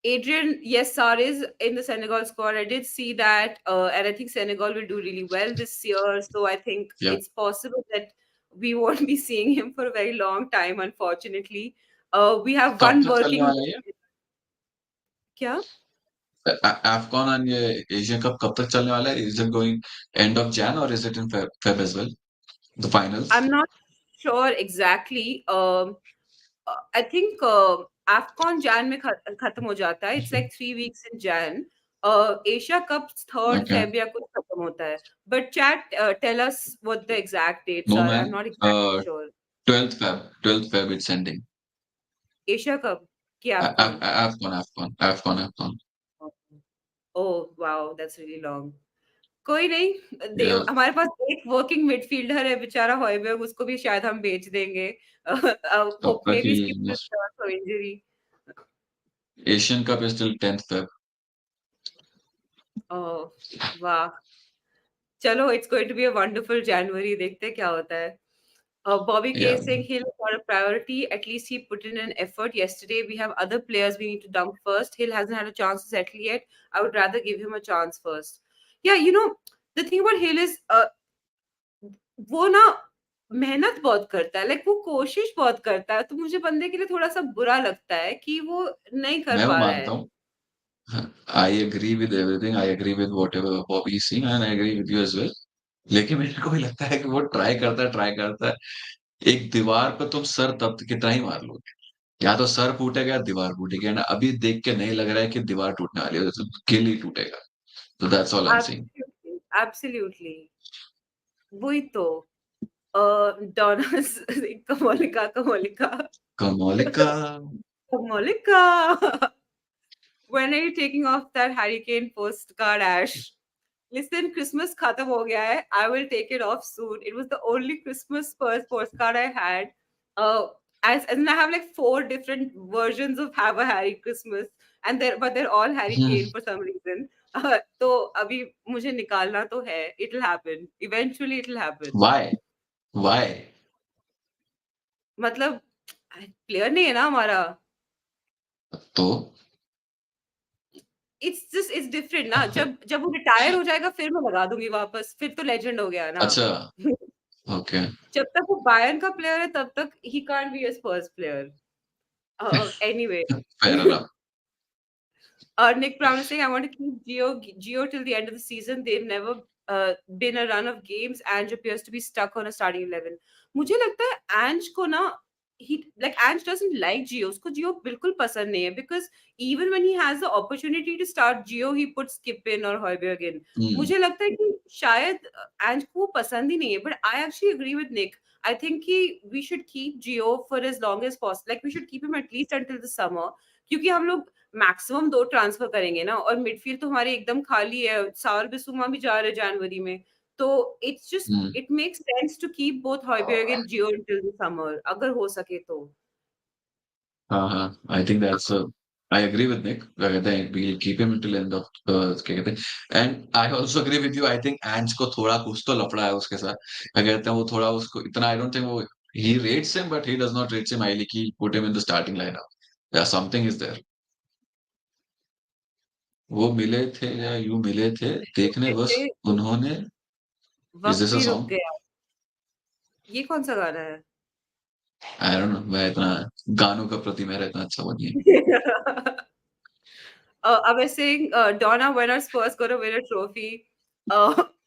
Adrian, yes, Sar is in the Senegal squad. I did see that, and I think Senegal will do really well this year. So I think Yeah. it's possible that we won't be seeing him for a very long time, unfortunately. We have कब one तक चलने working. वाला है ये? क्या? AFCON and ये Asia cup कब तक चलने वाला है? Is it going end of Jan or is it in Feb as well? The finals? I'm not sure exactly. I think AFCON Jan में खत्म हो जाता है. It's like 3 weeks in Jan. Asia Cup 3rd Okay. Feb या कुछ खत्म होता है. But chat, tell us what the exact dates No are. I'm man. not exactly Uh, sure. 12th Feb. 12th Feb it's ending. Asia Cup कि AFCON? AFCON. Oh wow, that's really long. कोई नहीं, Yeah. हमारे पास एक working midfielder है बेचारा हॉयबर्ग, उसको भी शायद हम बेच देंगे। तब होप तक may he be skip from injury. Asian Cup is till 10th Feb. Oh वाह! चलो it's going to be a wonderful January, देखते हैं क्या होता है। Bobby K Yeah. is saying Hill is not a priority. At least he put in an effort yesterday. We have other players we need to dump first. Hill hasn't had a chance to settle yet. I would rather give him a chance first. Yeah, the thing about Hill is वो ना मेहनत बहुत करता है, like वो कोशिश बहुत करता है, तो मुझे बंदे के लिए थोड़ा-सा बुरा लगता है कि वो नहीं कर मैं वो पा रहा मानता है। हूँ। I agree with everything. I agree with whatever Bobby is saying and I agree with you as well. लेकिन मेरे को भी लगता है कि वो ट्राई करता है। एक दीवार पे तुम सर तब कितना ही मार लोगे। या तो सर फूटेगा या दीवार फूटेगी एंड अभी देख के नहीं लग रहा है कि दीवार टूटने वाली है, तो गिल ही टूटेगा। तो that's all I am saying. Absolutely, absolutely. वही तो। डॉनर्स Komolika, Komolika, Komolika Komolika. When are you taking off that hurricane postcard, Ash? Listen, Christmas khatam ho gaya hai. I will take it off soon. It was the only Christmas first postcard I had. Uh, and I have like 4 different versions of Have a Harry Christmas, but they're all Harry Kane for some reason. तो अभी मुझे निकालना तो है. It'll happen. Eventually, it'll happen. Why why मतलब player नहीं है ना हमारा. तो इट्स डिफरेंट ना. जब जब वो रिटायर हो जाएगा फिर मैं लगा दूंगी वापस. फिर तो लेजेंड हो गया ना. अच्छा ओके जब तक वो बायर्न का प्लेयर है तब तक he can't be a Spurs player. Anyway. Fair enough Nick Brown is saying, I want to keep Gio till the end of the season. They've never been a run of games. Ange appears to be stuck on a starting 11. मुझे लगता है Ange को ना he like Ange doesn't like Gio. उसको Gio बिल्कुल पसंद नहीं है, because even when he has the opportunity to start Gio, he puts Skip in or Højbjerg in. Hmm. मुझे लगता है कि शायद Ange को वो पसंद ही नहीं है. But I actually agree with Nick. I think कि we should keep Gio for as long as possible. Like we should keep him at least until the summer. क्योंकि हम लोग मैक्सिमम 2 ट्रांसफर करेंगे ना, और मिडफील्ड तो हमारी एकदम खाली है. साउल बिसुमा भी जा रहे हैं जनवरी में. तो it's just Hmm. it makes sense to keep both Højbjerg and Gio until the summer, अगर हो सके तो. हाँ, I think I agree with Nick. क्या कहते हैं, we'll keep him until end of क्या कहते हैं, and I also agree with you. I think Ange को थोड़ा कुछ तो लफड़ा है उसके साथ. क्या कहते हैं, वो थोड़ा उसको इतना I don't think वो he rates him, but he does not rate him highly कि put him in the starting lineup. Yeah, something is there. वो मिले थे या यूं मिले थे देखने बस ऐसे उन्होंने. Is वक्त this a भी रुक song? गया. ये कौन सा गाना है? I don't know. मैं इतना गानों का प्रति मेरा इतना अच्छा वो नहीं है. I was saying, Donna, when are Spurs going to win a trophy?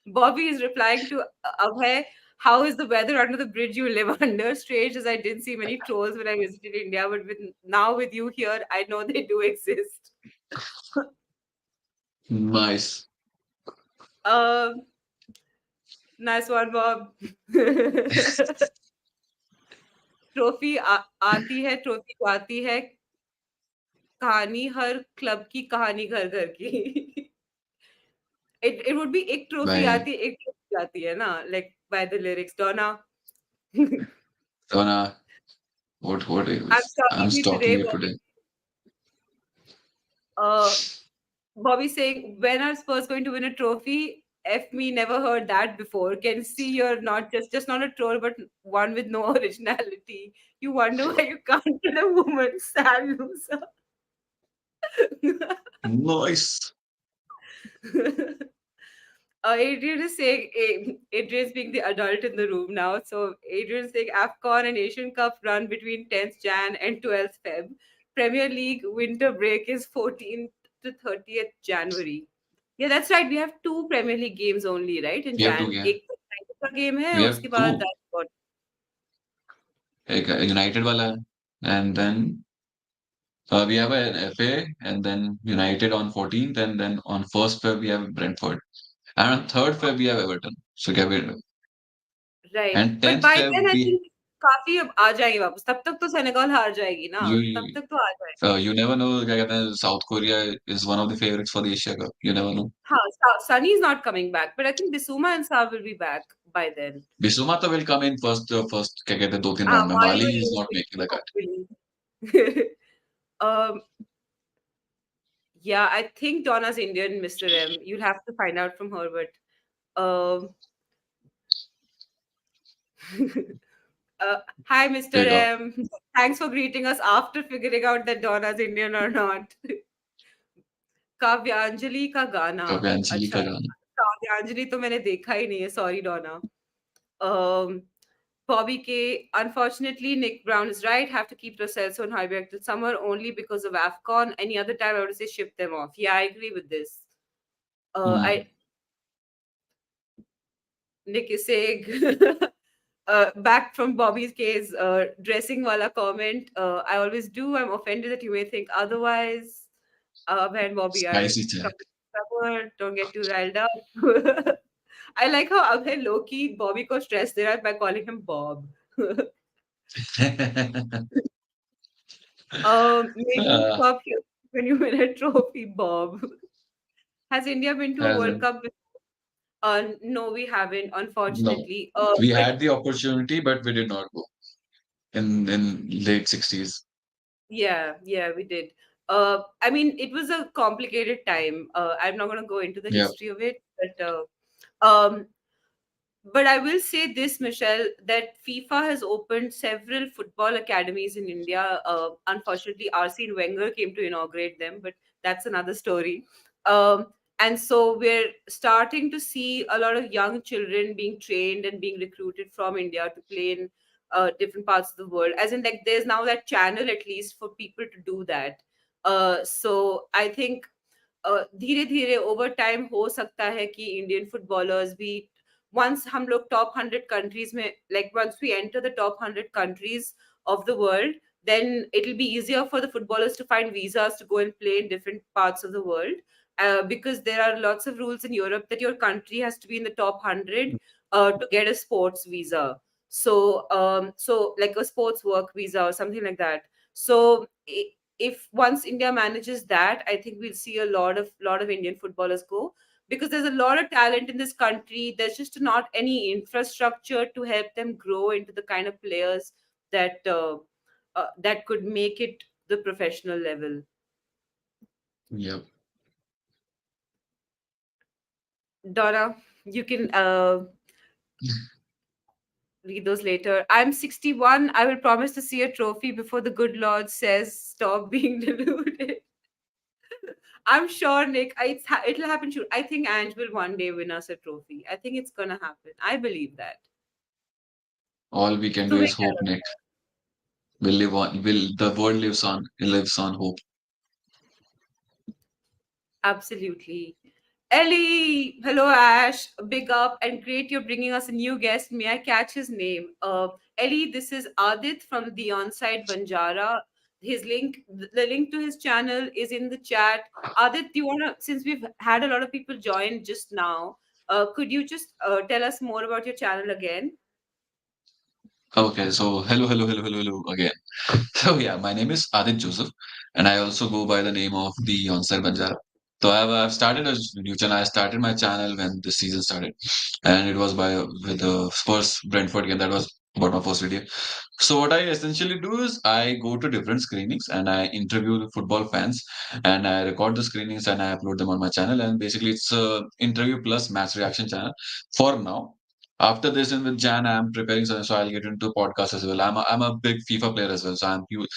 Bobby is replying to Abhay, how is the weather under the bridge you live under? Strange as I didn't see many trolls when I visited India, but now with you here, I know they do exist. Nice. Um, nice one, Bob. Trophy आती है, trophy जाती है, कहानी हर club की, कहानी घर घर की. It would be एक ट्रॉफी भाई आती है, एक ट्रॉफी जाती है ना, like by the lyrics. Donna. तो ना what I'm is I'm stalking you stalking today, you Bobby. today. Uh, Bobby saying, when are Spurs going to win a trophy? F me, never heard that before. Can see you're not just not a troll, but one with no originality. You wonder why you can't get a woman, sad loser. Nice. Adrian is saying, Adrian's being the adult in the room now. So Adrian's saying AFCON and Asian Cup run between 10th Jan and 12th Feb. Premier League winter break is 14th to 30th January. Yeah, that's right. We have two Premier League games only, right? In We have two Jan. game. एक तो United का game है, We have उसके बाद two. that's what. एक United वाला है, and then we have an FA, and then United on 14th, and then on 1st Feb we have Brentford, and on 3rd Feb we have Everton. So क्या Right. and But 10th by Feb then I we think काफी अब आ जाएंगे वापस. तब तक तो Senegal हार जाएगी ना. तब you तक तो आ जाएंगे. you never know. क्या कहते हैं, South Korea is one of the favorites for the Asia Cup. You never know. हाँ, Sunny is not coming back, but I think Bissouma and Saab will be back by then. Bissouma will come in first क्या कहते हैं 2-3 हाँ, round में. Mario Mali is is not making waiting, the cut. hopefully. um, yeah, I think Donna's Indian, Mr. M. You'll have to find out from her, but um, hi, Mr. Take off. M. Thanks for greeting us after figuring out that Donna's Indian or not. काव्यांजलि का गाना. Kavianjali अच्छा, का गाना. काव्यांजलि तो मैंने देखा ही नहीं है. Sorry, Donna. Bobby K. Unfortunately, Nick Brown is right. Have to keep Lo Celso and Højbjerg till summer only because of AFCON. Any other time, I would say ship them off. Yeah, I agree with this. Hmm. I Nick is saying, back from Bobby's case, dressing wala comment. I always do. I'm offended that you may think otherwise. When Bobby are Spicy chat. covered, don't get too riled up. I like how Abhay low-key Bobby को stress दे रहा है by calling him Bob. Maybe uh, stop here when you win a trophy, Bob. Has India been to a as World in, Cup before? No, we haven't, no, unfortunately. we But had the opportunity, but we did not go in late 60s. yeah, we did. I mean, it was a complicated time. I'm not going to go into the Yeah. history of it, um, but I will say this, Michelle, that FIFA has opened several football academies in India. Unfortunately, Arsene Wenger came to inaugurate them, but that's another story. And so we're starting to see a lot of young children being trained and being recruited from India to play in different parts of the world. As in, like, there's now that channel at least for people to do that. So I think धीरे धीरे over time हो सकता है कि Indian footballers भी once हम लोग top 100 countries में like once we enter the top 100 countries of the world, then it'll be easier for the footballers to find visas to go and play in different parts of the world. Because there are lots of rules in Europe that your country has to be in the top 100 to get a sports visa. So like a sports work visa or something like that. So if once India manages that, I think we'll see a lot of Indian footballers go, because there's a lot of talent in this country. There's just not any infrastructure to help them grow into the kind of players that could make it the professional level. Yep. Donna, you can read those later. I'm 61. I will promise to see a trophy before the good Lord says stop being deluded. I'm sure, Nick. It'll happen. I think Ange will one day win us a trophy. I think it's gonna happen. I believe that. All we can do So we is hope, Nick. Will live on. Will the world lives on? It lives on hope. absolutely. Ellie, hello Ash, big up and great you're bringing us a new guest. May I catch his name? Ellie, this is Adit from the Onside Banjara. The link to his channel is in the chat. Adit, do you wanna, since we've had a lot of people join just now, could you just tell us more about your channel again? Okay, so hello again. So yeah, my name is Adit Joseph, and I also go by the name of the Onside Banjara. So I've started a new channel. I started my channel when the season started, and it was with the first Brentford game. That was about my first video. So what I essentially do is I go to different screenings and I interview the football fans, and I record the screenings and I upload them on my channel. And basically, it's a interview plus match reaction channel for now. After this, and with Jan, I'm preparing so I'll get into podcast as well. I'm a big FIFA player as well, so I'm huge.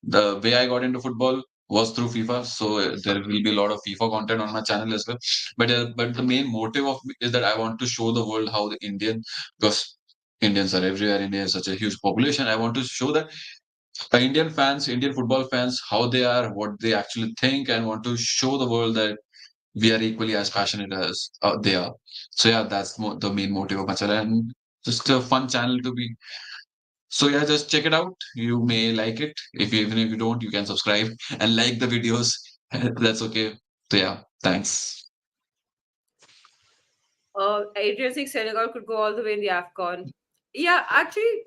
The way I got into football was through FIFA, so there will be a lot of FIFA content on my channel as well. But the main motive of is that I want to show the world how the Indian, because Indians are everywhere. India is such a huge population. I want to show that Indian fans, Indian football fans, how they are, what they actually think, and want to show the world that we are equally as passionate as they are. So yeah, that's the main motive of my channel, and just a fun channel to be. So yeah, just check it out. You may like it. Even if you don't, you can subscribe and like the videos. That's okay. So yeah, thanks. Adrian thinks Senegal could go all the way in the AFCON. Yeah, actually,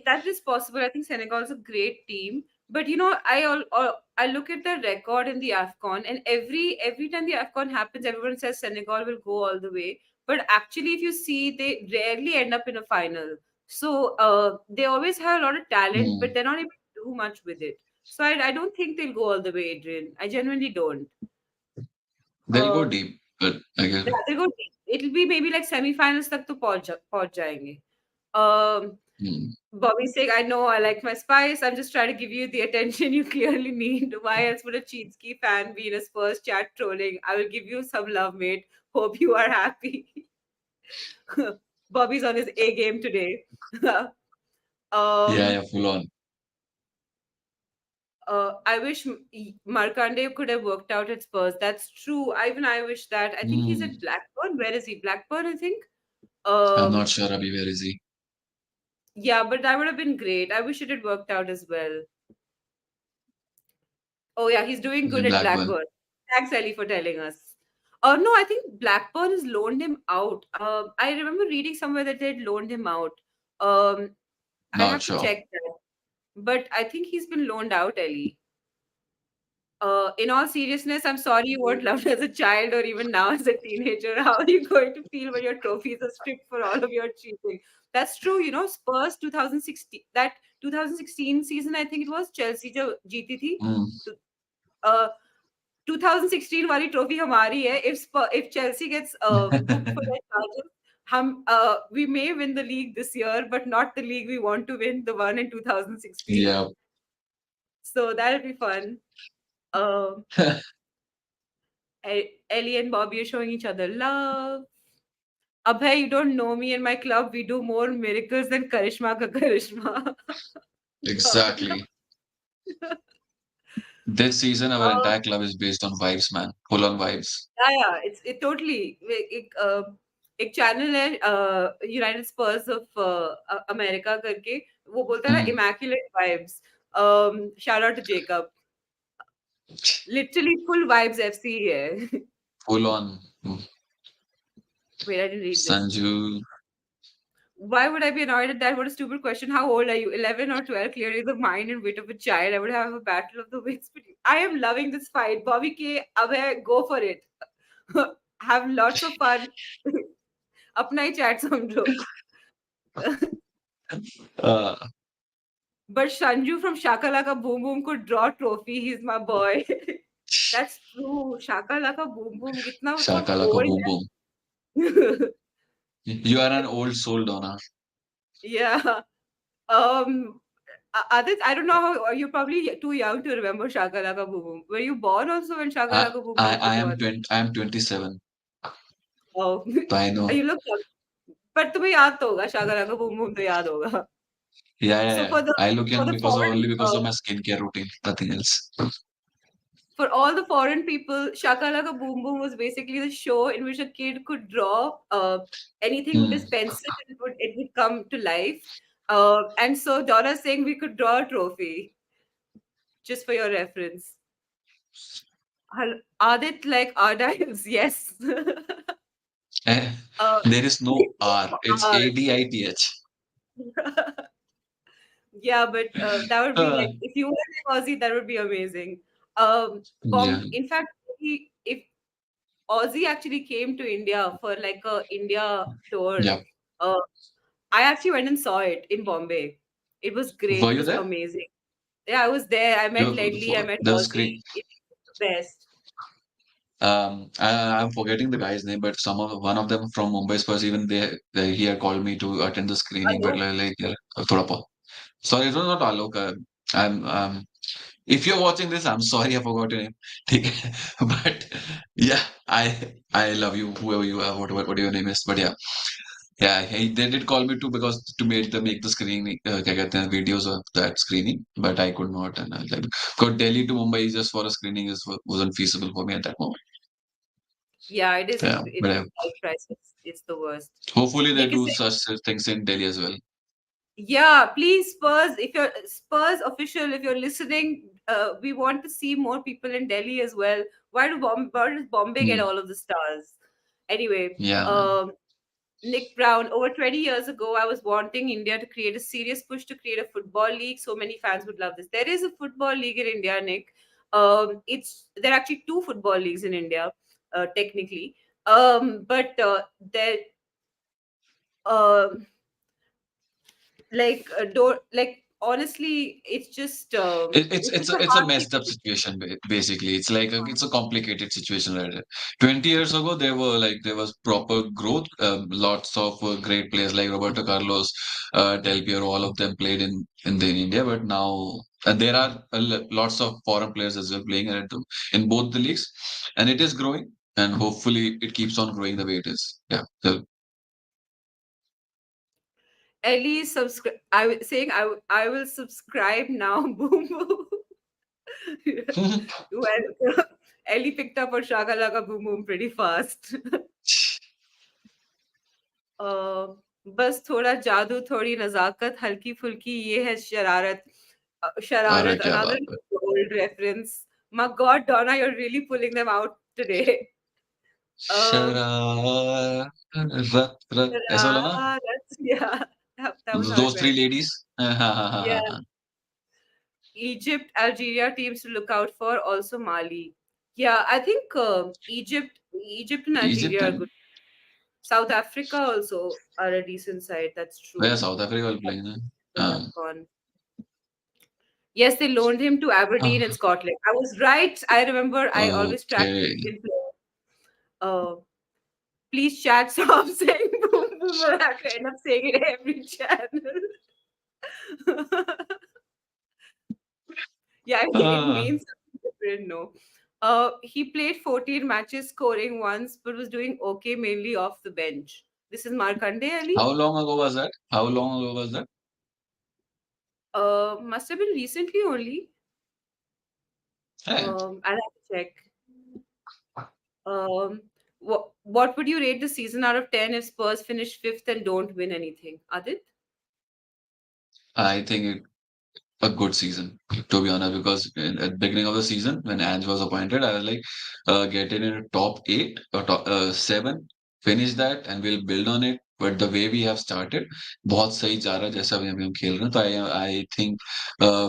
that is possible. I think Senegal is a great team, but I look at the record in the AFCON, and every time the AFCON happens, everyone says Senegal will go all the way. But actually, if you see, they rarely end up in a final. So they always have a lot of talent, but Hmm. they're not able to do much with it. So I don't think they'll go all the way, Adrian. I genuinely don't. They'll go Uh, deep, but I guess. yeah, they'll go deep. It'll be maybe like semi-finals तक तो पहुंच जाएंगे. Um, Hmm. Bobby's saying, I know I like my spice. I'm just trying to give you the attention you clearly need. Why else would a Cheatsky fan be in a Spurs chat trolling? I will give you some love, mate. Hope you are happy. Bobby's on his A game today. Yeah, um, yeah, full on. I wish Markande could have worked out at Spurs. That's true. I wish that. I think he's Hmm. at Blackburn. Where is he? Blackburn, I think. I'm not Um, sure, Abhi, where is he? Yeah, but that would have been great. I wish it had worked out as well. Oh yeah, he's doing He's good in at Blackburn. Blackburn. Thanks, Ellie, for telling us. No, I think Blackburn has loaned him out. I remember reading somewhere that they'd loaned him out. Um, I'll Not have to sure. check that. But I think he's been loaned out, Ellie. In all seriousness, I'm sorry you weren't loved as a child or even now as a teenager. How are you going to feel when your trophies are stripped for all of your cheating? That's true. Spurs 2016, that 2016 season, I think it was Chelsea जो जीती थी. Hmm. Uh, 2016 वाली trophy हमारी है. If Chelsea gets booked for their charges, we may win the league this year, but not the league we want to win, the one in 2016. Yeah. So that'll be fun. Um, Ellie and Bobby are showing each other love. Abhay, you don't know me and my club. We do more miracles than Karishma ka Karishma. God. Exactly. This season, our Uh, entire club is based on vibes, man. Full on vibes. yeah, it totally. एक channel है United Spurs of America करके वो बोलता है ना Hmm. immaculate vibes. Shout out to Jacob. Literally full vibes FC है. Full on. Wait, I didn't read this. Sanju. Why would I be annoyed at that? What a stupid question. How old are you? 11 or 12? Clearly the mind and wit of a child. I would have a battle of the wits. But I am loving this fight. Bobby K, Abhay, go for it. Have lots of fun. अपना ही chat समझो. Uh, But Sanju from Shakalaka Boom Boom could draw trophy. He's my boy. That's true. Shakalaka Boom Boom. कितना मतलब Shakalaka old boom boom. है. You are an old soul, Donna. Yeah. Um, Adit, I don't know how you're probably too young to remember Shakalaka Boom Boom. Were you born also when I Shakalaka Boom I, Boom I was am on? 20. I am 27. Oh, I know. you look young. पर तुम्हें याद तो होगा Shakalaka boom boom तो याद होगा. Yeah, yeah, So yeah. I look for young the because of, foreign only because of my skincare routine. Nothing else. for all the foreign people, Shakalaka Boom Boom was basically the show in which a kid could draw anything with Hmm. his pencil and it would come to life. And so Donna's saying we could draw a trophy, just for your reference. Adit like Ardives, yes. Eh, uh, there is no R. It's R. ADITH. Yeah, but that would be Uh, like if you were like Aussie, that would be amazing. yeah, In fact, if Aussie actually came to India for like a India tour. yeah. Uh, I actually went and saw it in Bombay. It was great. Were It you was there? amazing. Yeah, I was there. I met Ledley. I met There was Aussie. screen. It was the best. I'm forgetting the guy's name, but one of them from Mumbai Spurs, even they he had called me to attend the screening, but Hello. yeah, thoda sorry, it was not Alok. I'm if you're watching this, I'm sorry I forgot your name. ठीक है? But yeah, I love you, whoever you are, whatever your name is. But yeah, yeah, they did call me too because to make the screening, क्या कहते हैं, videos of that screening, but I could not, and I like because Delhi to Mumbai just for a screening wasn't feasible for me at that moment. Yeah, it is. Yeah, It but is high price. It's the worst. hopefully they Nick is do saying, such things in Delhi as well. yeah, please Spurs. If you're Spurs official, if you're listening, we want to see more people in Delhi as well. Why does Bombay get Hmm. all of the stars? Anyway, Yeah, man. Nick Brown, over 20 years ago, I was wanting India to create a serious push to create a football league. So many fans would love this. There is a football league in India, Nick. It's there are actually two football leagues in India, technically. But there, um, don't like honestly, it's just It's a a hard thing messed up to situation basically. It's like it's a complicated situation right there. 20 years ago there was proper growth, lots of great players like Roberto Carlos, Del Piero, all of them played in India, but now there are lots of foreign players as well playing in both the leagues, and it is growing, and hopefully it keeps on growing the way it is. Yeah. So, Ellie subscribe. I was saying I will subscribe now. Boom boom. Well, Ellie picked up on Shaka Laka Boom Boom pretty fast. अ, बस थोड़ा जादू, थोड़ी नज़ाकत, हल्की-फुल्की ये है शरारत. अरे शरारत, क्या another बात है. old reference. My God, Donna, you're really pulling them out today. Um, ऐसा बोला ना. शरारत, yeah, that was how it Those three went. ladies. Yeah, Egypt, Algeria teams to look out for, also Mali. Yeah, I think Egypt and Egypt Algeria are and good. South Africa also are a decent side. That's where true. South Africa will play. In AFCON. Yes, they loaned him to Aberdeen in Ah, Scotland. I was right. I remember I always track okay. Indian players. Uh, please chat stop saying boom boom or I have to end up saying it every channel. Yeah, it Ah, means something different, no. He played 14 matches, scoring once, but was doing okay mainly off the bench. This is Markande Ali. how long ago was that? How long ago was that? Must have been recently only. Eh, I'll have to check. Um, what would you rate the season out of 10 if Spurs finish fifth and don't win anything? Adit? I think a good season, to be honest, because at the beginning of the season, when Ange was appointed, I was like, get it in a top 8 or top 7, finish that, and we'll build on it. But the way we have started, बहुत सही जा रहा है जैसा अभी अभी हम खेल रहे हैं. तो I think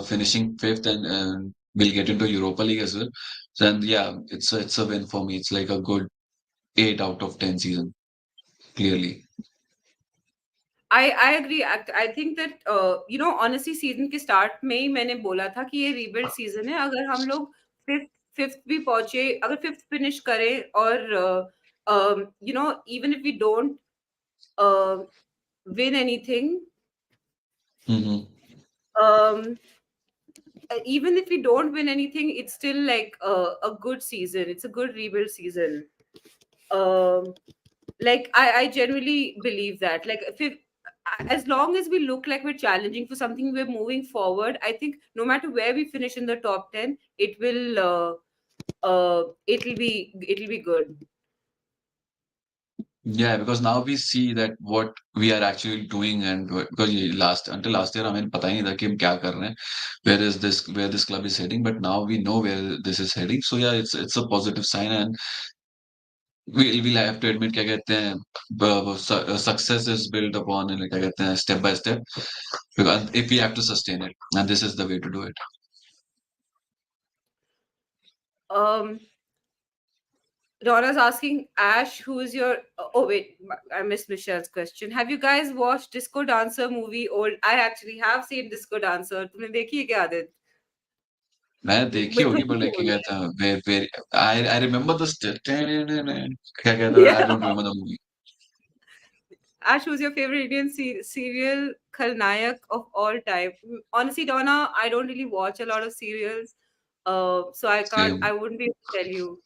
finishing fifth and we'll get into Europa League as well. So, and yeah, it's a win for me. It's like a good 8 out of 10 season, clearly. I agree. I think that honestly season के start में ही मैंने बोला था कि ये rebuild season है. अगर हम लोग फिफ्थ फिफ्थ भी पहुंचे, अगर फिफ्थ फिनिश करें और even if we don't win anything, Mm-hmm. um, even if we don't win anything, it's still like a good season. It's a good rebuild season. Um, like I genuinely believe that. Like as long as we look like we're challenging for something, we're moving forward. I think no matter where we finish in the top 10, it'll be good. Yeah, because now we see that what we are actually doing, and because until last year हमें पता ही नहीं था कि हम क्या कर रहे हैं, where this club is heading, but now we know where this is heading. So yeah, it's a positive sign, and we'll have to admit क्या कहते हैं success is built upon क्या कहते हैं step by step, because if we have to sustain it, and this is the way to do it. Um, Donna's asking Ash, who is your? Oh wait, I missed Michelle's question. Have you guys watched Disco Dancer movie? Old, I actually have seen Disco Dancer. तुमने देखी है क्या आदित? मैं देखी With होगी, Ricky but like Bobby. क्या कहता है where I remember the step, क्या कहता है, I Yeah. don't remember the movie. Ash, who's your favorite Indian serial Khalnayak of all time? Honestly, Donna, I don't really watch a lot of serials, so I Same. wouldn't be able to tell you.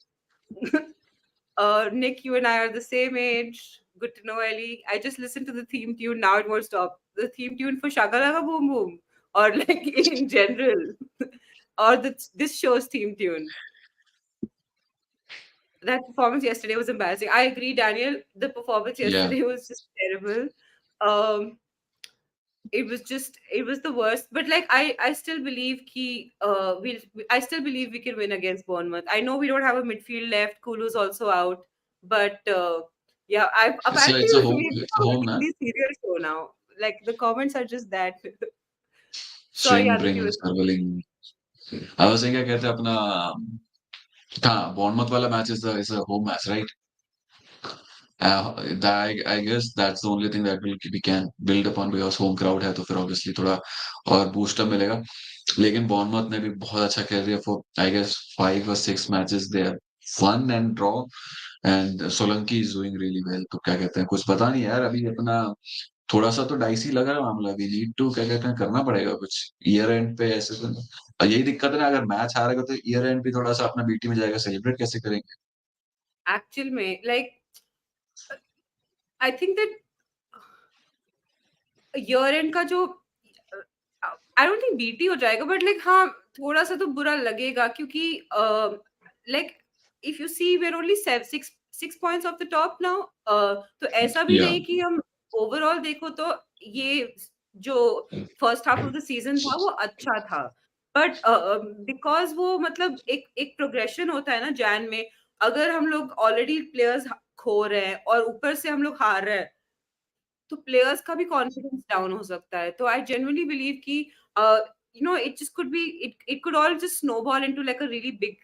Nick, you and I are the same age. Good to know, Ellie. I just listened to the theme tune. Now it won't stop. The theme tune for Shagalaga Boom Boom, or like in general, or this show's theme tune. That performance yesterday was embarrassing. I agree, Daniel. The performance Yeah. yesterday was just terrible. Um, it was the worst. But like I still believe I still believe we can win against Bournemouth. I know we don't have a midfield left. Kulu's also out, but yeah, I apparently we've It's a become a home, man. Hindi serial show now. Like the comments are just that. Sorry, String Aditi brings was. Carveling. I was saying क्या कहते हैं अपना, हाँ, Bournemouth वाला match is a home match, right? I guess that's the only thing that we can build upon, because home crowd है तो फिर obviously थोड़ा और boost up मिलेगा. लेकिन Bournemouth ने भी बहुत अच्छा खेल रही है for I guess 5 or 6 matches they have won and draw, and Solanki is doing really well. तो क्या कहते हैं, कुछ पता नहीं यार, अभी अपना थोड़ा सा तो डाइसी लग रहा है मामला. अभी नीड टू क्या कहते हैं करना पड़ेगा कुछ ईयर एंड पे ऐसे तो. और यही दिक्कत है ना, अगर मैच हारेगा तो ईयर एंड पे थोड़ा सा अपना बीटी में जाएगा, सेलिब्रेट कैसे करेंगे. Actual में like I think that year and का जो आई डोंट थिंक बीटी हो जाएगा बट लाइक हाँ थोड़ा सा तो बुरा लगेगा क्योंकि like if you see we're only six six points off the top now तो ऐसा भी या नहीं कि हम ओवरऑल देखो तो ये जो first half of the season था वो अच्छा था बट बिकॉज वो मतलब एक एक प्रोग्रेशन होता है ना जैन में अगर हम लोग ऑलरेडी प्लेयर्स खो रहे हैं और ऊपर से हम लोग हार रहे हैं तो प्लेयर्स का भी कॉन्फिडेंस डाउन हो सकता है तो आई जेन्युइनली बिलीव कि it just could be it could all just snowball into like a really big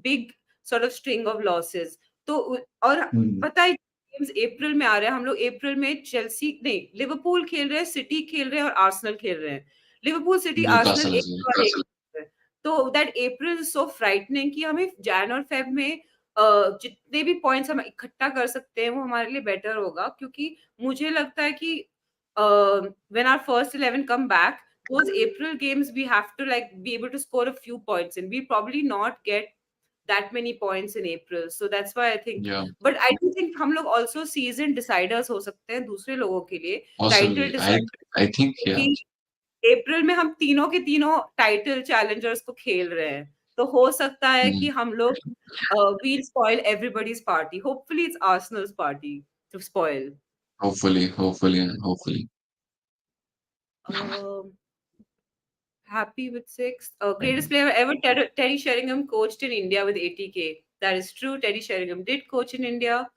big sort of string of losses तो और पता है गेम्स अप्रैल में आ रहे हैं हम लोग अप्रैल में चेल्सी नहीं लिवरपूल खेल रहे हैं सिटी खेल रहे हैं और आर्सेनल खेल रहे हैं लिवरपूल सिटी आर्सेनल न्यूकासल एक एज वेल. और एक तो that April is so frightening कि हमें जैन और फेब में जितने भी पॉइंट्स हम इकट्ठा कर सकते हैं वो हमारे लिए बेटर होगा क्योंकि मुझे लगता है कि when our first 11 come back those April games we have to like be able to score a few points and we probably not get that many points in April so that's why I think या but I do think हम लोग also season deciders हो सकते हैं दूसरे लोगों के लिए possibly title decide I think या. क्योंकि अप्रैल में हम तीनों के तीनों टाइटल चैलेंजर्स को खेल रहे हैं तो हो सकता है कि हम लोग we'll spoil everybody's party hopefully it's Arsenal's party to spoil hopefully hopefully hopefully. Happy with six. Greatest player ever, Teddy Sheringham coached in India with 80K. That is true. Teddy Sheringham did coach in India.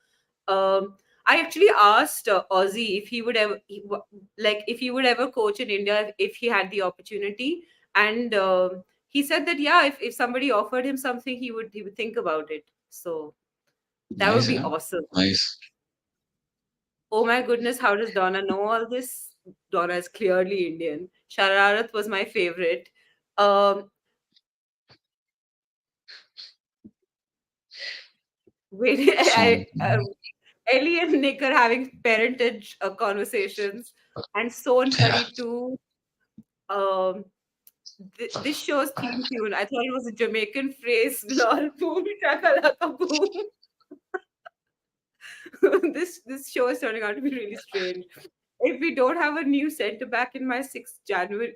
I actually asked Ozzy if he would ever, like, if he would ever coach in India if he had the opportunity, and he said that yeah, if somebody offered him something, he would think about it. So that would Nice, be yeah. awesome. Nice. Oh my goodness, how does Donna know all this? Donna is clearly Indian. Shararat was my favorite. Um, wait, So, Ellie and Nick are having parentage conversations, and Son yeah, Puri too. Um, this show's theme tune, I thought it was a Jamaican phrase. Lol, boom, shakalaka, boom. This show is turning out to be really strange. If we don't have a new centre back in my 6th January,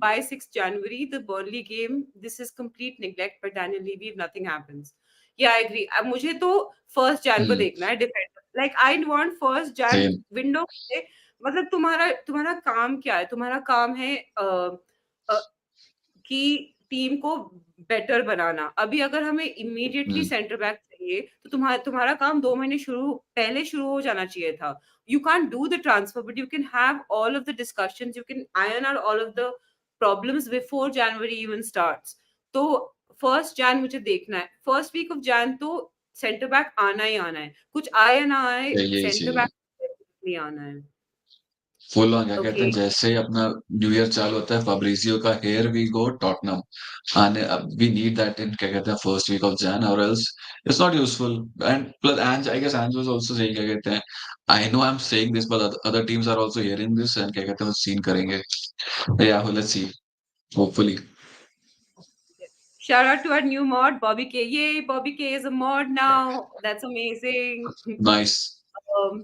by 6th January, the Burnley game, this is complete neglect. But Daniel Levy, if nothing happens, yeah, I agree. मुझे तो first Jan को hmm, देखना है defender. Like I want first Jan same. window पे. मतलब तुम्हारा तुम्हारा काम क्या है? तुम्हारा काम है अ, कि टीम को बेटर बनाना। अभी अगर हमें इमीडिएटली Hmm. सेंटर बैक चाहिए, तो तुम्हारा काम 2 महीने पहले शुरू हो जाना चाहिए था। You can't do the transfer, but you can have all of the discussions, you can iron out all of the problems before January even starts. तो फर्स्ट जैन मुझे देखना है। फर्स्ट वीक ऑफ जैन तो सेंटर बैक आना ही आना है। कुछ आए ना आए, यही सेंटर चाहिए। बैक नहीं आना है। फुल ऑन क्या कहते ओके। हैं, जैसे ही अपना न्यू ईयर चालू होता है फाब्रिजियो का हेयर वी गो टॉटनम आने, अब वी नीड दैट इन क्या कहते हैं फर्स्ट वीक ऑफ जैन, और else it's not useful. And plus Ange I guess Ange was also saying क्या कहते हैं, I know I am saying this but other teams are also hearing this and क्या कहते हैं scene करेंगे। Yeah let's see, hopefully. Shout out to our new mod, Bobby K. Yay, Bobby K is a mod now. That's amazing. Nice. um,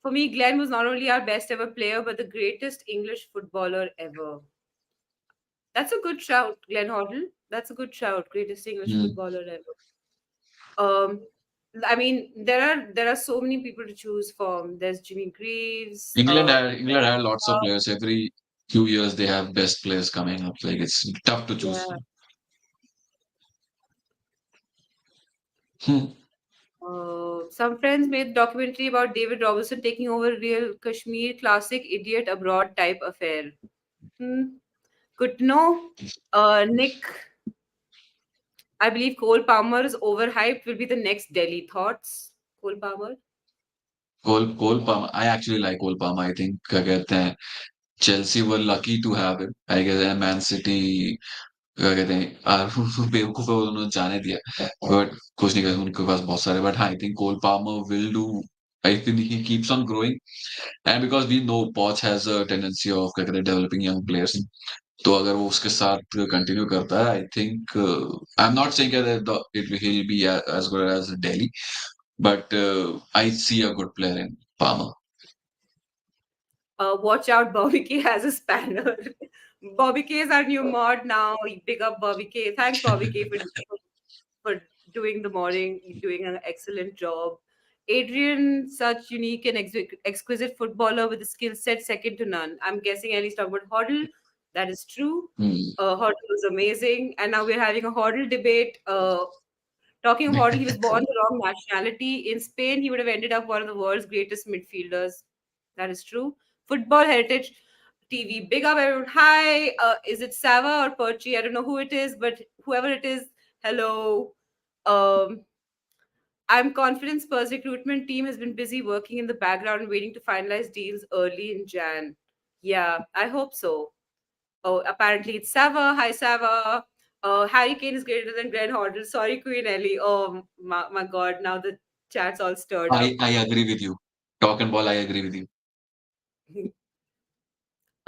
for me, Glenn was not only our best ever player, but the greatest English footballer ever. That's a good shout, Glenn Hoddle. That's a good shout. Greatest English footballer ever. Um, I mean, there are so many people to choose from. There's Jimmy Greaves. England had lots of players every few years. They have best players coming up. Like it's tough to choose. Yeah. Hmm. Some friends made a documentary about David Robertson taking over real Kashmir classic idiot abroad type affair. Hmm. Good to know. Nick, I believe Cole Palmer is overhyped. Will be the next Delhi thoughts. Cole Palmer. Cole Palmer. I actually like Cole Palmer. I think क्या कहते हैं Chelsea were lucky to have him. I guess Man City क्या कहते हैं बेवकूफ है उन्होंने जाने दिया, बट कुछ नहीं कर उनके पास बहुत सारे, but I think Cole Palmer will do. I think he keeps on growing and because we know Poch has a tendency of क्या कहते हैं डेवलपिंग यंग प्लेयर्स, तो अगर वो उसके साथ कंटिन्यू करता है, I think I am not saying that it will be as good as Dele, but I see a good player in Palmer. Watch out, Bobby K has a spanner. Bobby K is our new mod now. Big up Bobby K. Thanks, Bobby K, for doing the modding, doing an excellent job. Adrian, such unique and exquisite footballer with a skill set second to none. I'm guessing Ellie's talking about Hoddle. That is true. Hoddle was amazing. And now we're having a Hoddle debate. Talking of Hoddle, he was born the wrong nationality. In Spain, he would have ended up one of the world's greatest midfielders. That is true. Football Heritage TV. Big up, everyone. Hi. Is it Sava or Perchi? I don't know who it is, but whoever it is, hello. Um, I'm confident Spurs recruitment team has been busy working in the background, waiting to finalize deals early in Jan. Yeah, I hope so. Oh, apparently it's Sava. Hi, Sava. Harry Kane is greater than Glenn Hoddle. Sorry, Queen Ellie. Oh, my God. Now the chat's all stirred up. I agree with you. Talk and ball, I agree with you.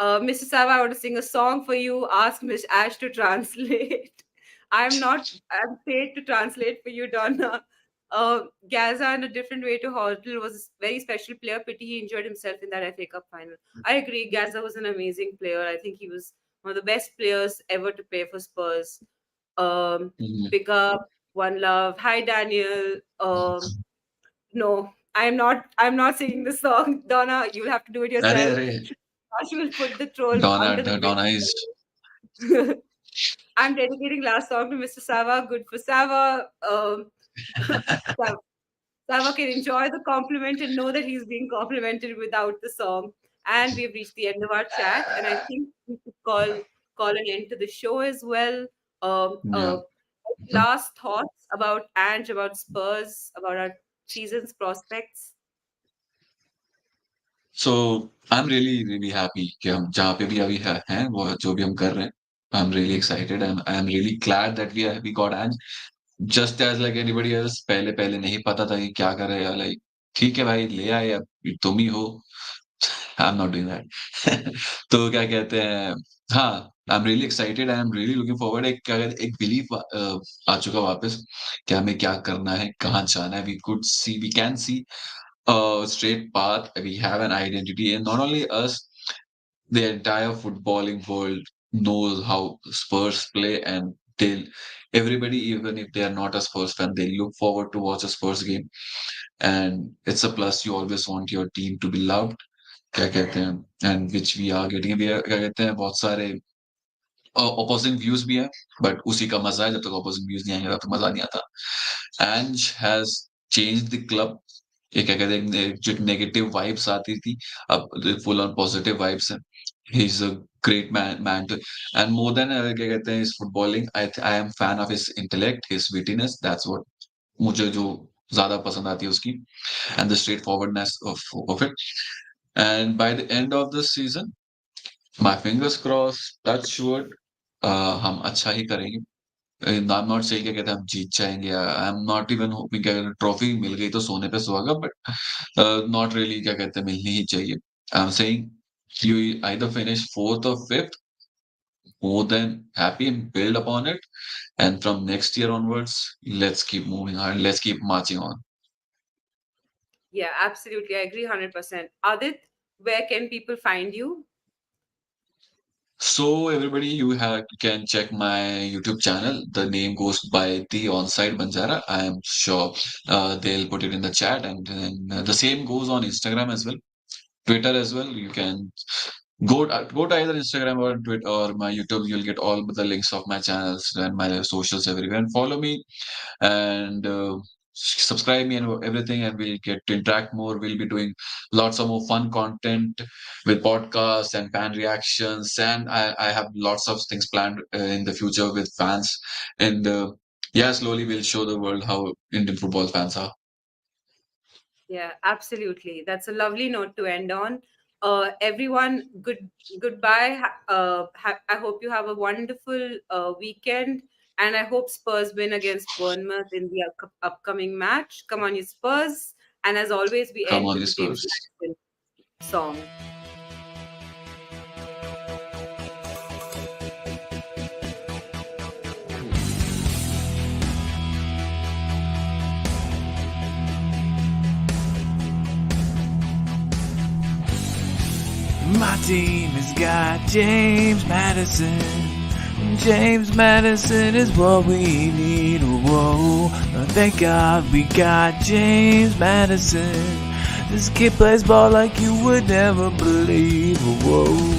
Mr. Sava, I want to sing a song for you. Ask Miss Ash to translate. I'm paid to translate for you, Donna. Gaza, in a different way to Hoddle, was a very special player. Pity he injured himself in that FA Cup final. I agree. Gaza was an amazing player. I think he was one of the best players ever to play for Spurs. Mhm. Pick up, one love. Hi, Daniel. No, I'm not. I'm not singing the song, Donna. You'll have to do it अरे yourself. अरे Ash will put the troll Donna under the bridge. Donna is I'm dedicating last song to Mr. Sava. Good for Sava. Sav- Sava can enjoy the compliment and know that he's being complimented without the song. And we've reached the end of our chat, and I think we should call an end to the show as well. Yeah. Last thoughts about Ange, about Spurs, about our season's prospects. So I am really really happy कि हम जहाँ पे भी अभी हैं वो जो भी हम कर रहे हैं I am really excited and I am really glad that we got and just as like anybody else पहले पहले नहीं पता था कि क्या करे या लाइक ठीक है भाई ले आए अब तुम ही हो आई एम नॉट डूइंग दैट तो क्या कहते हैं हाँ आई am really excited I am really looking forward एक क्या कहते हैं एक बिलीफ आ चुका वापस कि हमें क्या करना है कहाँ जाना है we can see a straight path. We have an identity, and not only us, the entire footballing world knows how Spurs play, and they'll everybody, even if they are not a Spurs fan, they look forward to watch a Spurs game, and it's a plus. You always want your team to be loved. क्या कहते हैं and which we are getting we are क्या कहते हैं बहुत सारे opposing views भी है but उसी का मजा है जब तक opposing views नहीं आएंगे तब तक मजा नहीं आता Ange has changed the club ये क्या कहते हैं जो नेगेटिव वाइब्स आती थी अब फुल ऑन पॉजिटिव वाइब्स है he is a great man to and more than क्या कहते हैं इस footballing I am fan of his intellect his wittiness that's what मुझे जो ज्यादा पसंद आती है उसकी and the straightforwardness of it and by the end of the season my fingers cross touch wood हम अच्छा ही करेंगे आई एम नॉट सेइंग क्या कहते हैं हम जीत जाएंगे आई एम नॉट इवन होपिंग क्या कहते हैं ट्रॉफी मिल गई तो सोने पे सुहागा बट नॉट रियली क्या कहते हैं मिलनी ही चाहिए आई am saying you either finish fourth or fifth more than happy and build upon it and from next year onwards let's keep moving on let's keep marching on. Yeah, absolutely. I agree 100%. Adit, where can people find you? So everybody, you can check my YouTube channel. The name goes by the Onside Banjara. I am sure they'll put it in the chat, and then the same goes on Instagram as well, Twitter as well. You can go to either Instagram or Twitter or my YouTube. You'll get all the links of my channels and my socials everywhere. And follow me and subscribe me and everything, and we'll get to interact more. We'll be doing lots of more fun content with podcasts and fan reactions, and I have lots of things planned in the future with fans. And yeah, slowly we'll show the world how Indian football fans are. Yeah, absolutely. That's a lovely note to end on. Everyone, goodbye. I hope you have a wonderful weekend, and I hope Spurs win against Bournemouth in the upcoming match. Come on, you Spurs! And as always, we Come end on, with you the James Spurs. Madison song. My team has got James Madison. James Madison is what we need. Whoa, thank God we got James Madison. This kid plays ball like you would never believe. Whoa.